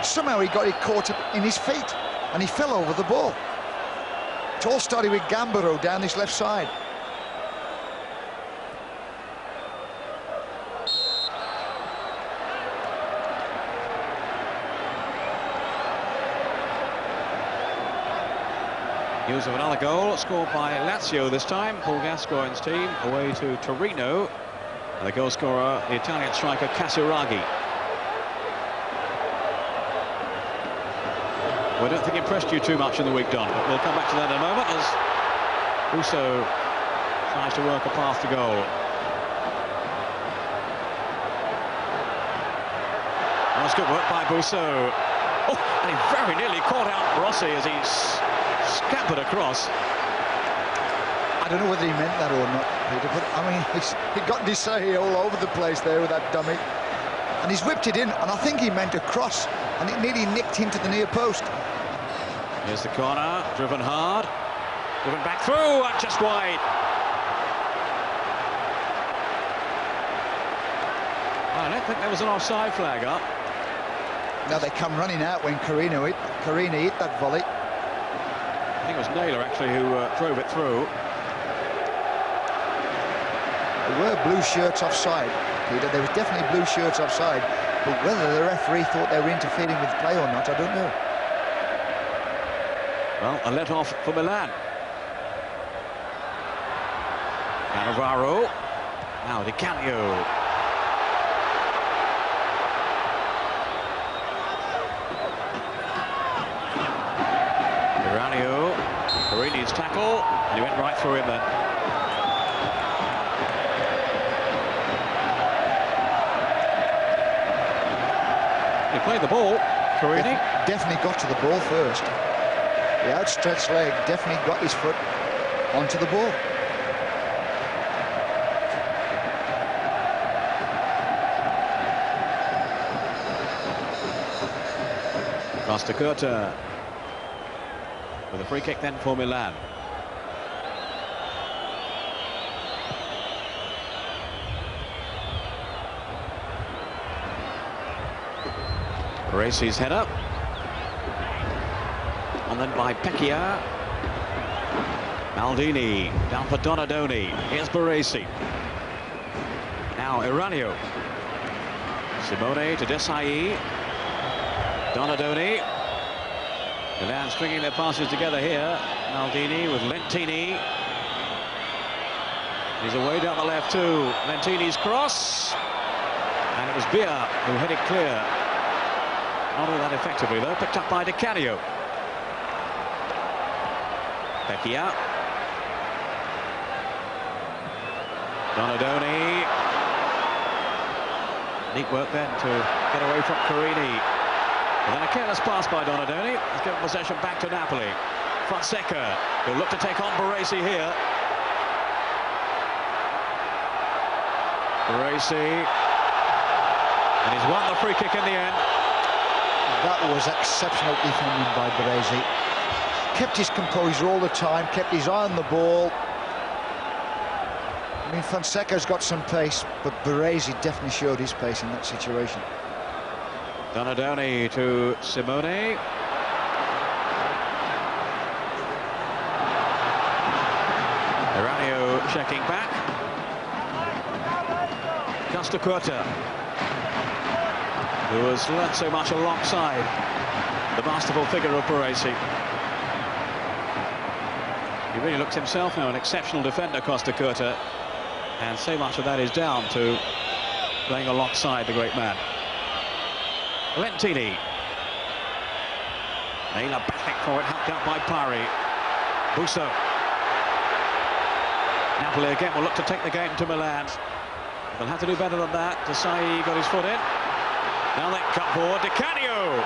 S5: Somehow he got it caught up in his feet, and he fell over the ball. It all started with Gambaro down this left side.
S4: News of another goal scored by Lazio this time. Paul Gascoigne's team away to Torino. And the goal scorer, the Italian striker Casuraghi. Well, I don't think impressed you too much in the week, Don. But we'll come back to that in a moment as Busso tries to work a path to goal. That was good work by Busso. Oh, and he very nearly caught out Rossi as he's scampered across.
S5: I don't know whether he meant that or not, Peter, but I mean, he got Desai all over the place there with that dummy. And he's whipped it in, and I think he meant a cross, and it nearly nicked into the near post.
S4: Here's the corner, driven hard, driven back through, and just wide. I don't think there was an offside flag up.
S5: Now they come running out when Carina hit that volley.
S4: I think it was Naylor actually who drove it through.
S5: There were blue shirts offside, Peter. There was definitely blue shirts offside, but whether the referee thought they were interfering with play or not, I don't know.
S4: Well, a let-off for Milan. Cannavaro. Now Di Canio. Eranio. Carini's tackle, and he went right through him then. He played the ball, Carini.
S5: Definitely got to the ball first. The outstretched leg definitely got his foot onto the ball.
S4: Costa Curta with a free kick then for Milan. Baresi's header. And then by Pecchia. Maldini down for Donadoni. Here's Baresi. Now Eranio. Simone to Desai. Donadoni. Milan stringing their passes together here. Maldini with Lentini. He's away down the left too. Lentini's cross. And it was Bia who hit it clear. Not all that effectively though. Picked up by Di Canio. Pecchia. Donadoni. Neat work then to get away from Carini. And then a careless pass by Donadoni. He's given possession back to Napoli. Fonseca will look to take on Baresi here. Baresi. And he's won the free kick in the end.
S5: That was exceptional defending by Baresi. Kept his composure all the time, kept his eye on the ball. I mean, Fonseca's got some pace, but Baresi definitely showed his pace in that situation.
S4: Donadoni to Simone. Eranio checking back. Costacurta, who has learnt so much alongside the masterful figure of Baresi. He really looks himself now an exceptional defender, Costacurta, and so much of that is down to playing alongside the great man. Lentini. Naylor battling for it, helped out by Pari. Busso. Napoli again will look to take the game to Milan. They'll have to do better than that. Desai got his foot in. Now they cut forward. Di Canio.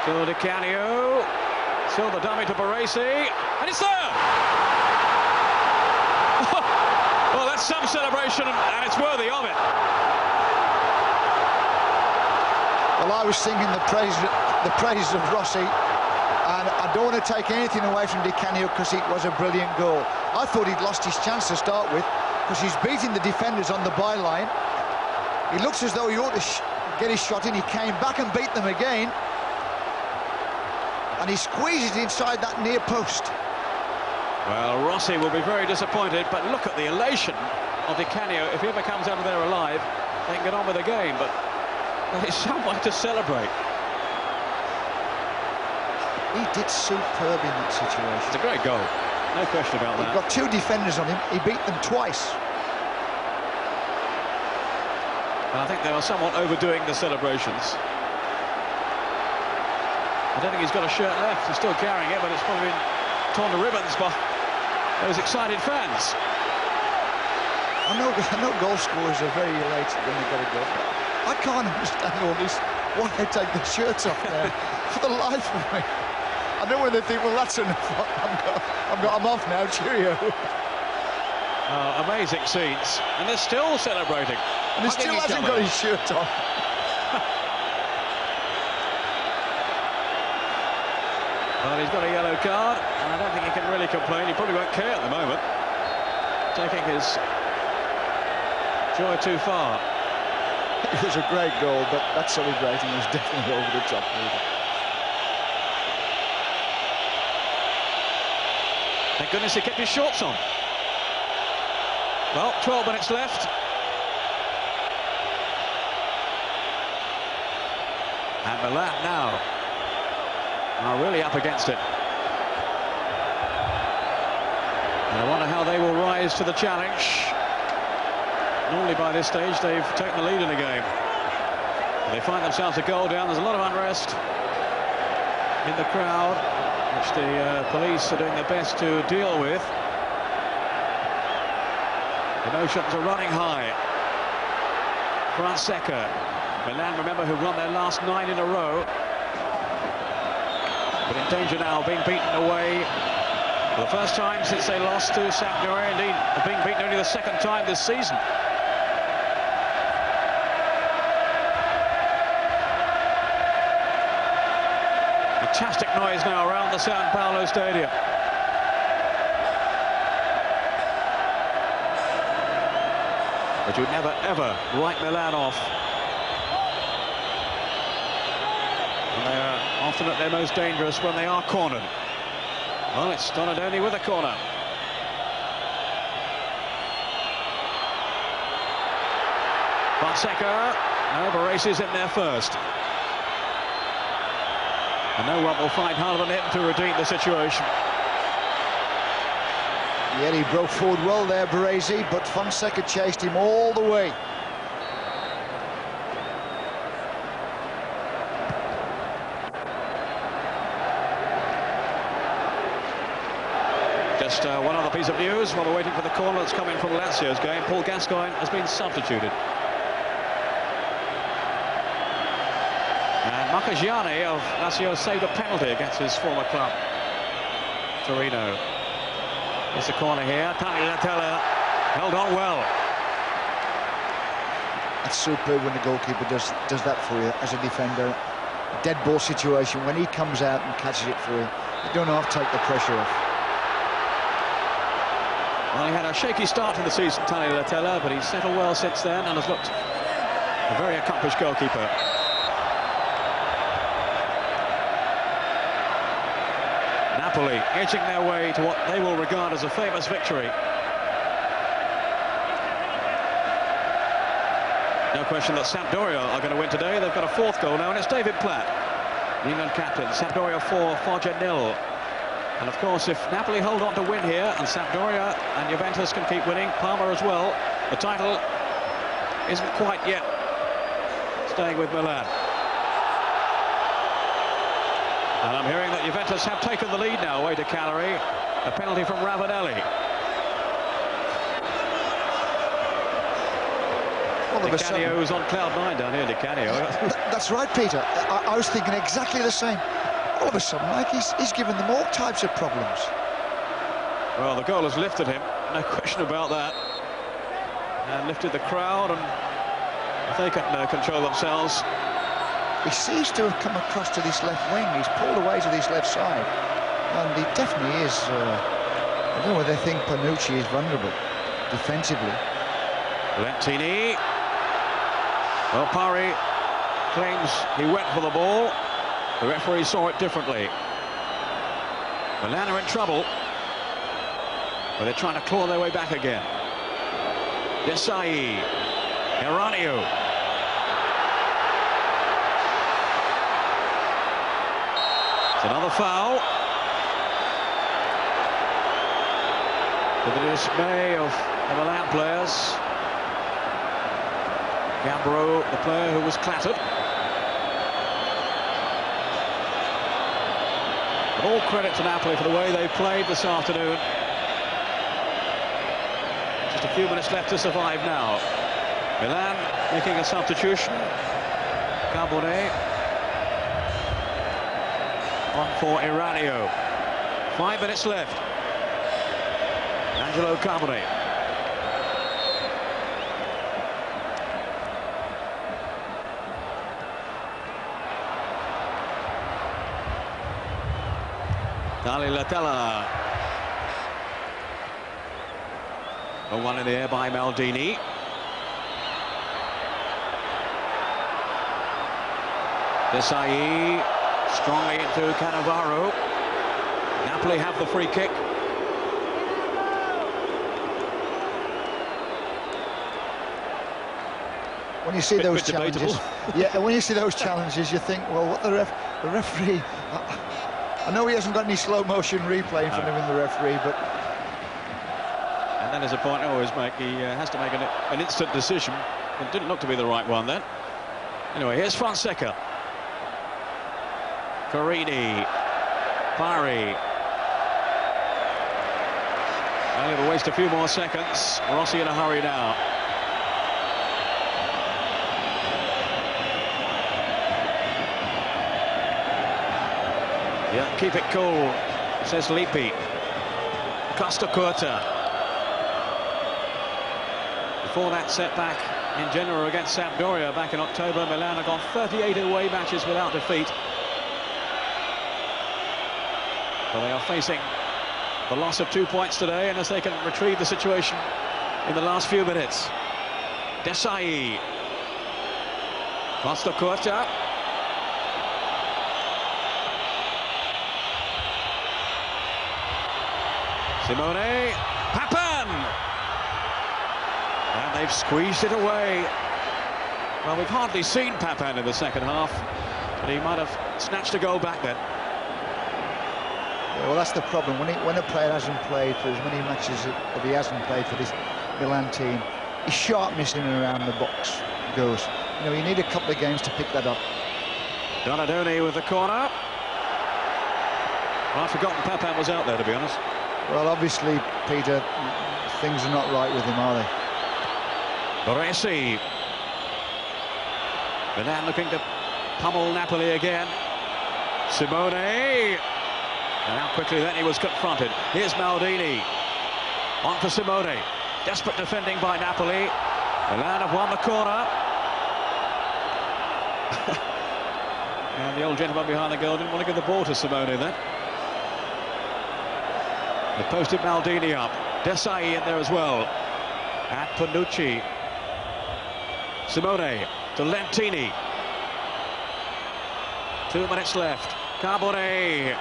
S4: Still Di Canio. Still the dummy to Baresi. And it's there! Well, that's some celebration, and it's worthy of it.
S5: Well, I was singing the praises of Rossi, and I don't want to take anything away from Di Canio because it was a brilliant goal. I thought he'd lost his chance to start with because he's beating the defenders on the byline. He looks as though he ought to get his shot in. He came back and beat them again, and he squeezes it inside that near post.
S4: Well, Rossi will be very disappointed, but look at the elation of Di Canio. If he ever comes out of there alive, they can get on with the game, but that is someone to celebrate.
S5: He did superb in that situation.
S4: It's a great goal, no question about that.
S5: He got two defenders on him, he beat them twice.
S4: And I think they are somewhat overdoing the celebrations. I don't think he's got a shirt left, he's still carrying it, but it's probably been torn to ribbons by those excited fans.
S5: I know goal scorers are very elated when they get a goal. I can't understand all this, why they take their shirts off there, for the life of me. I know when they think, well, that's enough, I'm off now, cheerio.
S4: Amazing scenes, and they're still celebrating.
S5: And he still hasn't got his shirt on.
S4: Well, he's got a yellow card, and I don't think he can really complain. He probably won't care at the moment, taking his joy too far.
S5: It was a great goal, but that celebrating was definitely over the top.
S4: Thank goodness he kept his shorts on. Well, 12 minutes left. And Milan now are really up against it. And I wonder how they will rise to the challenge. Normally by this stage they've taken the lead in the game. And they find themselves a goal down. There's a lot of unrest in the crowd, which the police are doing their best to deal with. Emotions are running high. Fonseca, Milan, remember, who won their last 9 in a row, but in danger now, being beaten away for the first time since they lost to Sampdoria. Indeed, being beaten only the second time this season. Fantastic noise now around the San Paolo Stadium. But you never, ever write Milan off. And they are often at their most dangerous when they are cornered. Well, it's Donadoni with a corner. Fonseca. No, Baresi's in there first. And no one will find harder than him to redeem the situation.
S5: Yeah, he broke forward well there, Baresi, but Fonseca chased him all the way.
S4: Just one other piece of news while we're waiting for the corner that's coming from Lazio's game. Paul Gascoigne has been substituted. And Marcagiani of Lazio saved a penalty against his former club, Torino. It's a corner here. Italia held on well.
S5: It's superb when the goalkeeper does that for you as a defender. Dead ball situation, when he comes out and catches it for you, you don't have to take the pressure off.
S4: Well, he had a shaky start to the season, Italia, but he's settled well since then and has looked a very accomplished goalkeeper. Napoli edging their way to what they will regard as a famous victory No question that Sampdoria are going to win today. They've got a fourth goal now, and it's David Platt, the England captain. Sampdoria 4, Foggia 0. And of course, if Napoli hold on to win here, and Sampdoria and Juventus can keep winning, Parma as well, the title isn't quite yet staying with Milan. And I'm hearing that Juventus have taken the lead now away to Cagliari. A penalty from Ravanelli. Di Canio's on cloud 9 down here, Di Canio.
S5: That's right, Peter. I was thinking exactly the same. All of a sudden, like, he's given them all types of problems.
S4: Well, the goal has lifted him, no question about that. And lifted the crowd, and if they can control themselves.
S5: He seems to have come across to this left wing. He's pulled away to this left side. And he definitely is, I don't know whether they think Panucci is vulnerable defensively.
S4: Lentini. Well, Pari claims he went for the ball. The referee saw it differently. Milan are in trouble, but they're trying to claw their way back again. Desai. Eranio. It's another foul. To the dismay of the Milan players. Gambaro, the player who was clattered. But all credit to Napoli for the way they played this afternoon. Just a few minutes left to survive now. Milan making a substitution. Carbone on for Eranio. 5 minutes left. Angelo Carbone. Dali Latella. 1 in the air by Maldini. Desai strongly into Cannavaro. Napoli have the free kick.
S5: When you see those challenges, yeah, when you see those challenges, you think, well, what the referee. I know he hasn't got any slow motion replay in front of him, the referee, but.
S4: And that is a point I always make. He has to make an instant decision. It didn't look to be the right one then. Anyway, here's Fonseca. Carini. Pari. Well, it'll waste a few more seconds. Rossi in a hurry now. Yeah, keep it cool, says Lippi. Costa Curta. Before that setback in Genoa against Sampdoria back in October, Milan have gone 38 away matches without defeat. But they are facing the loss of 2 points today, and as they can retrieve the situation in the last few minutes. Desai. Costa Curta. Simone, Papan! And they've squeezed it away. Well, we've hardly seen Papan in the second half, but he might have snatched a goal back then.
S5: Yeah, well, that's the problem. When a player hasn't played for as many matches that he hasn't played for this Milan team, his sharpness in and around the box goes. You know, you need a couple of games to pick that up.
S4: Donadoni with the corner. Well, I'd forgotten Papan was out there, to be honest.
S5: Well, obviously, Peter, things are not right with him, are they?
S4: Baresi. Milan looking to pummel Napoli again. Simone. And how quickly then he was confronted. Here's Maldini. On for Simone. Desperate defending by Napoli. Milan have won the corner. And the old gentleman behind the goal didn't want to give the ball to Simone then. They posted Maldini up. Desai in there as well. At Panucci. Simone to Lentini. 2 minutes left. Carbone.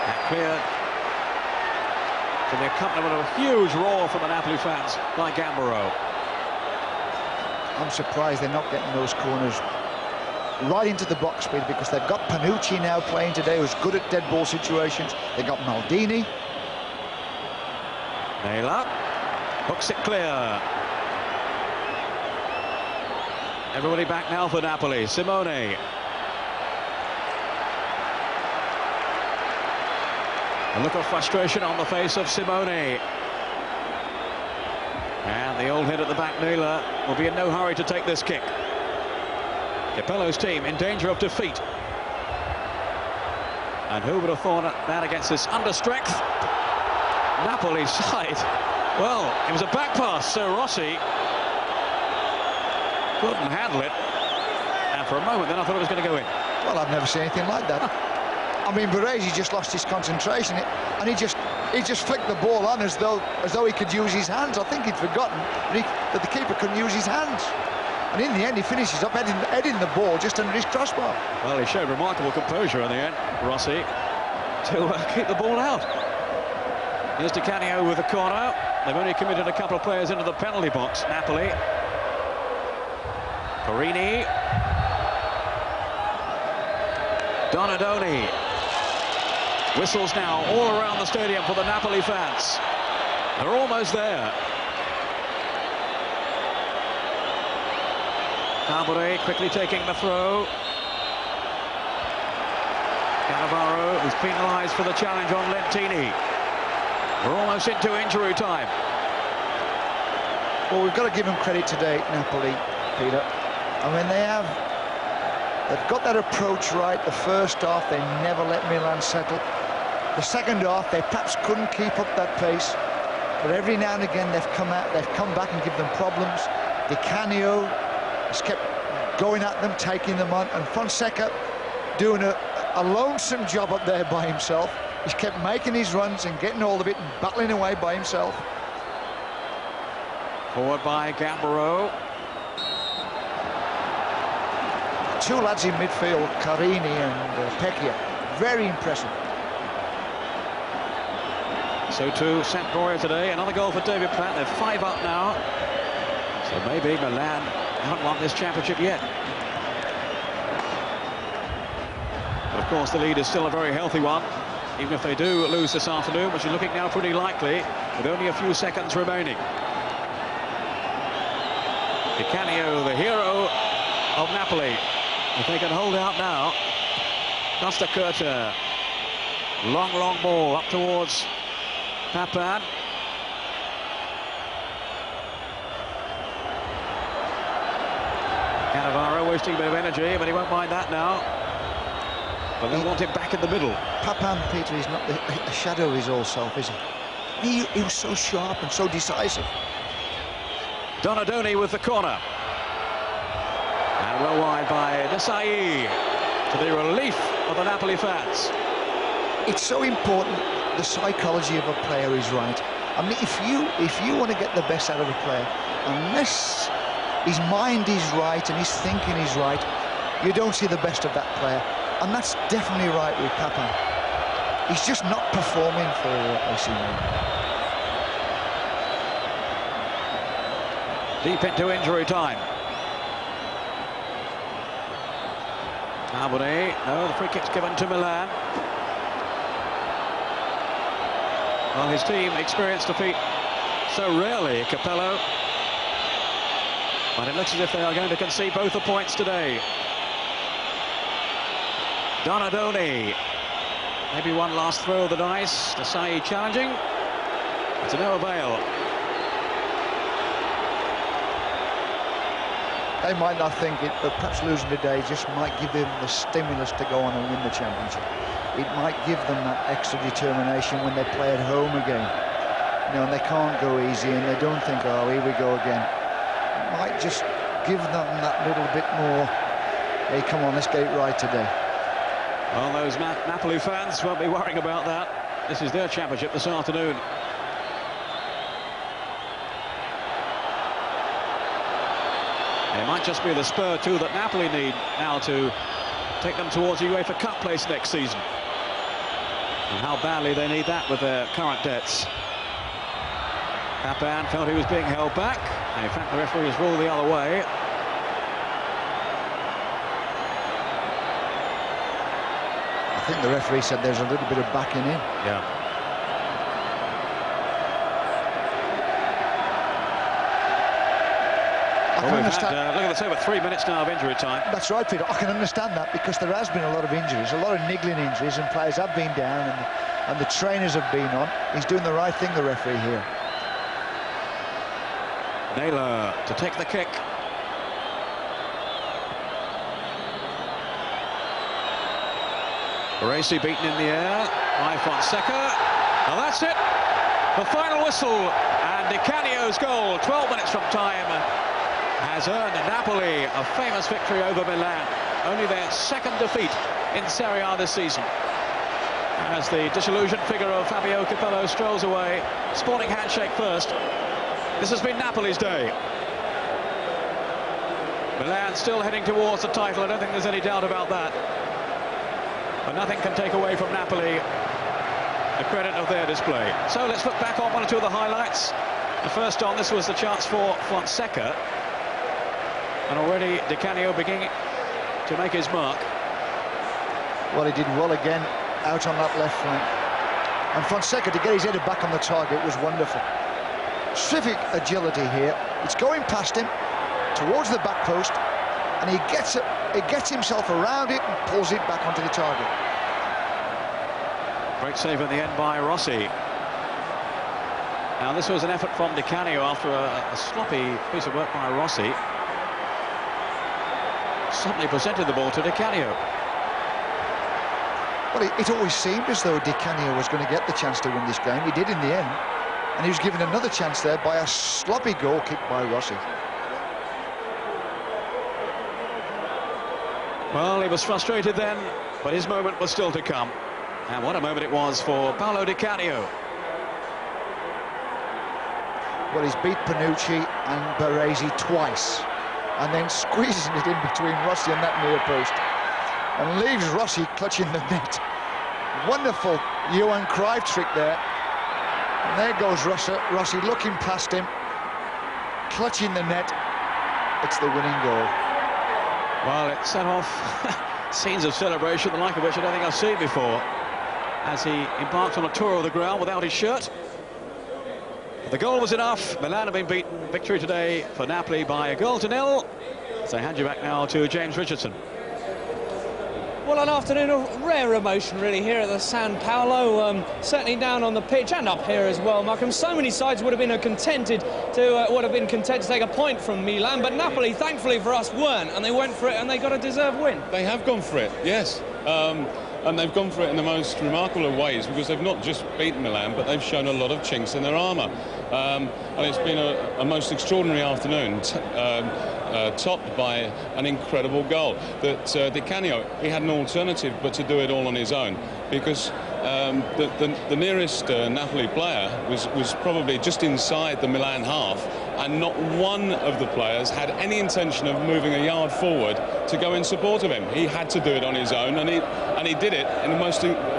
S4: And cleared to the accompaniment of a huge roar from the Napoli fans by Gambaro.
S5: I'm surprised they're not getting those corners right into the box, Peter, because they've got Panucci now playing today, who's good at dead ball situations. They've got Maldini.
S4: Naylor hooks it clear. Everybody back now for Napoli. Simone. A look of frustration on the face of Simone. And the old head at the back, Naylor, will be in no hurry to take this kick. Capello's team in danger of defeat. And who would have thought that against this understrength Napoli side? Well, it was a back pass, so Rossi couldn't handle it. And for a moment then I thought it was going to go in.
S5: Well, I've never seen anything like that. I mean, Baresi just lost his concentration, and he just flicked the ball on as though he could use his hands. I think he'd forgotten that the keeper couldn't use his hands. And in the end, he finishes up heading the ball just under his crossbar.
S4: Well, he showed remarkable composure in the end, Rossi, to keep the ball out. Here's Di Canio with the corner. They've only committed a couple of players into the penalty box, Napoli. Perini. Donadoni. Whistles now all around the stadium for the Napoli fans. They're almost there. Carbone quickly taking the throw. Cannavaro, who's penalised for the challenge on Lentini. We're almost into injury time.
S5: Well, we've got to give them credit today, Napoli, Peter. I mean, they've got that approach right. The first half, they never let Milan settle. The second half, they perhaps couldn't keep up that pace. But every now and again, they've come back and give them problems. Di Canio has kept going at them, taking them on, and Fonseca doing a lonesome job up there by himself. He's kept making his runs and getting hold of it and battling away by himself.
S4: Forward by Gambaro.
S5: Two lads in midfield, Carini and Pecchia, very impressive.
S4: So too Sampdoria today. Another goal for David Platt. They're 5 up now. So maybe Milan haven't won this championship yet. But of course the lead is still a very healthy one, even if they do lose this afternoon, which is looking now pretty likely, with only a few seconds remaining. Di Canio, the hero of Napoli. If they can hold out now. Costa Curta. Long ball up towards Papan. Cannavaro wasting a bit of energy, but he won't mind that now. But they want him back in the middle.
S5: Papan, Peter, is not a shadow of his old self, is he? He was so sharp and so decisive.
S4: Donadoni with the corner. And well wide by Desai, to the relief of the Napoli fans.
S5: It's so important the psychology of a player is right. I mean, if you want to get the best out of a player, unless his mind is right and his thinking is right, you don't see the best of that player. And that's definitely right with Papan. He's just not performing for AC Milan.
S4: Deep into injury time. Carbone, no, the free kick's given to Milan. Well, his team experienced defeat so rarely, Capello. But it looks as if they are going to concede both the points today. Donadoni. Maybe one last throw of the dice. Desai challenging. To no avail.
S5: They might not think it, but perhaps losing today just might give them the stimulus to go on and win the championship. It might give them that extra determination when they play at home again. You know, and they can't go easy, and they don't think, oh, here we go again. It might just give them that little bit more, hey, come on, let's get it right today.
S4: Well, those Napoli fans won't be worrying about that. This is their championship this afternoon. It might just be the spur too that Napoli need now to take them towards a UEFA Cup place next season. And how badly they need that with their current debts. Papan felt he was being held back. And in fact, the referee has ruled the other way.
S5: think the referee said there's a little bit of backing in.
S4: Yeah.
S5: I can understand.
S4: Look at this, over 3 minutes now of injury time.
S5: That's right, Peter. I can understand that because there has been a lot of injuries, a lot of niggling injuries, and players have been down, and the trainers have been on. He's doing the right thing, the referee here.
S4: Naylor to take the kick. Racy beaten in the air by Fonseca. And that's it. The final whistle, and Di Canio's goal, 12 minutes from time, has earned Napoli a famous victory over Milan. Only their second defeat in Serie A this season. As the disillusioned figure of Fabio Capello strolls away, sporting handshake first. This has been Napoli's day. Milan still heading towards the title. I don't think there's any doubt about that. But nothing can take away from Napoli the credit of their display. So let's look back on one or two of the highlights. The first on, this was the chance for Fonseca. And already Di Canio beginning to make his mark.
S5: Well, he did well again out on that left flank. And Fonseca, to get his header back on the target, was wonderful. Terrific agility here. It's going past him towards the back post, and he gets himself around it and pulls it back onto the target.
S4: Great save at the end by Rossi. Now this was an effort from Di Canio after a sloppy piece of work by Rossi. Suddenly presented the ball to Di Canio.
S5: Well, it always seemed as though Di Canio was going to get the chance to win this game. He did in the end, and he was given another chance there by a sloppy goal kick by Rossi.
S4: Well, he was frustrated then, but his moment was still to come. And what a moment it was for Paolo Di Canio.
S5: Well, he's beat Panucci and Baresi twice, and then squeezing it in between Rossi and that near post, and leaves Rossi clutching the net. Wonderful Johan Cruyff trick there. And there goes Rossi looking past him, clutching the net. It's the winning goal.
S4: Well, it set off scenes of celebration, the like of which I don't think I've seen before, as he embarked on a tour of the ground without his shirt. The goal was enough. Milan have been beaten. Victory today for Napoli by 1-0. So I hand you back now to James Richardson.
S1: Well, an afternoon of rare emotion, really, here at the San Paolo. Certainly down on the pitch and up here as well, Malcolm. So many sides would have been content to take a point from Milan, but Napoli, thankfully for us, weren't, and they went for it, and they got a deserved win.
S2: They have gone for it, yes. And they've gone for it in the most remarkable of ways, because they've not just beaten Milan, but they've shown a lot of chinks in their armour. And it's been a most extraordinary afternoon, topped by an incredible goal. That Di Canio, he had an alternative but to do it all on his own, because the nearest Napoli player was probably just inside the Milan half, and not one of the players had any intention of moving a yard forward to go in support of him. He had to do it on his own, and he did it in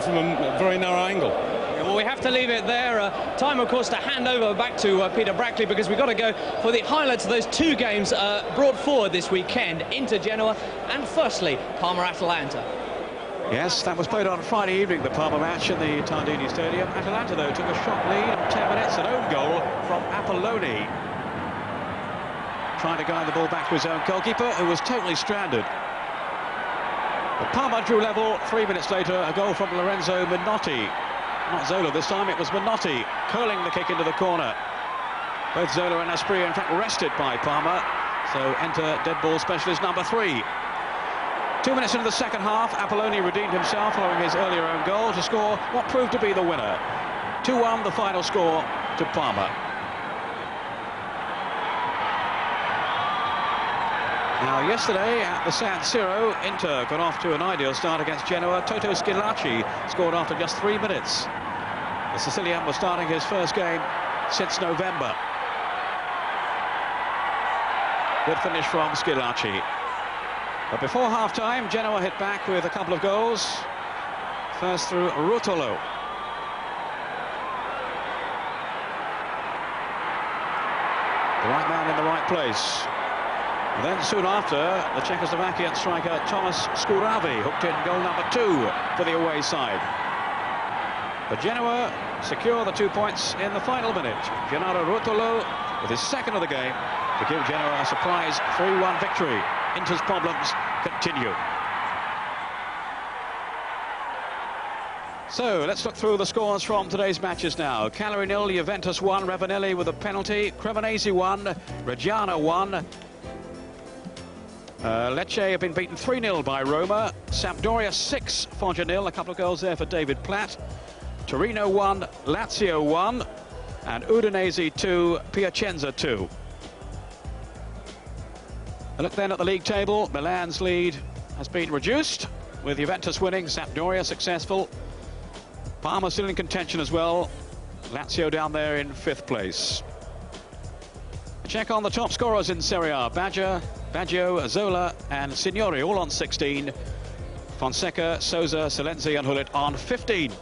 S2: from a very narrow angle.
S1: Well, we have to leave it there. Time, of course, to hand over back to Peter Brackley, because we've got to go for the highlights of those two games brought forward this weekend, Inter Genoa and, firstly, Parma-Atalanta.
S4: Yes, that was played on Friday evening, the Parma match in the Tardini Stadium. Atalanta, though, took a shock lead in 10 minutes, an own goal from Apolloni, trying to guide the ball back to his own goalkeeper, who was totally stranded. But Parma drew level 3 minutes later, a goal from Lorenzo Minotti. Not Zola this time, it was Minotti curling the kick into the corner. Both Zola and Asprilla, in fact, rested by Parma, so enter dead ball specialist number 3. 2 minutes into the second half, Apolloni redeemed himself following his earlier own goal to score what proved to be the winner. 2-1 the final score to Parma. Now, yesterday at the San Siro, Inter got off to an ideal start against Genoa. Toto Schillaci scored after just 3 minutes. The Sicilian was starting his first game since November. Good finish from Schillaci. But before half-time, Genoa hit back with a couple of goals. First through Rutolo. The right man in the right place. And then soon after, the Czechoslovakian striker Thomas Skuravi hooked in goal number 2 for the away side. But Genoa secure the 2 points in the final minute. Gennaro Rotolo with his second of the game to give Genoa a surprise 3-1 victory. Inter's problems continue. So let's look through the scores from today's matches now. Cagliari 0, Juventus 1, Ravanelli with a penalty, Cremonese 1, Reggiana 1. Lecce have been beaten 3-0 by Roma. Sampdoria 6, Foggia 0, a couple of goals there for David Platt. Torino 1, Lazio 1, and Udinese 2, Piacenza 2. A look then at the league table. Milan's lead has been reduced, with Juventus winning, Sampdoria successful. Parma still in contention as well. Lazio down there in 5th place. A check on the top scorers in Serie A. Baggio, Zola and Signori all on 16. Fonseca, Sousa, Salenzi and Hullet on 15.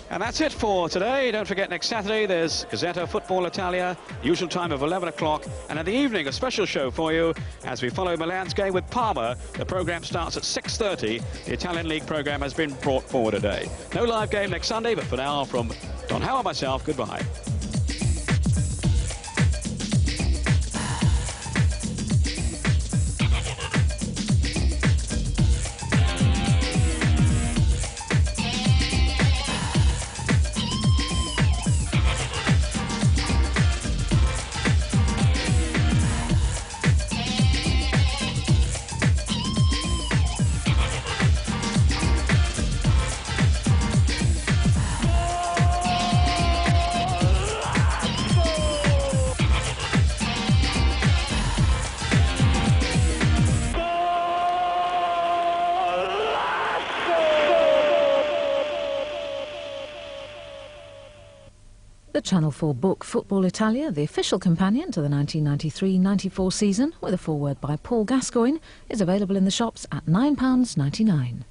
S4: And that's it for today. Don't forget, next Saturday there's Gazzetta Football Italia, usual time of 11 o'clock. And in the evening, a special show for you as we follow Milan's game with Parma. The programme starts at 6:30. The Italian League programme has been brought forward a day. No live game next Sunday, but for now, from Don Howe and myself, goodbye.
S6: The Channel 4 book Football Italia, the official companion to the 1993-94 season, with a foreword by Paul Gascoigne, is available in the shops at £9.99.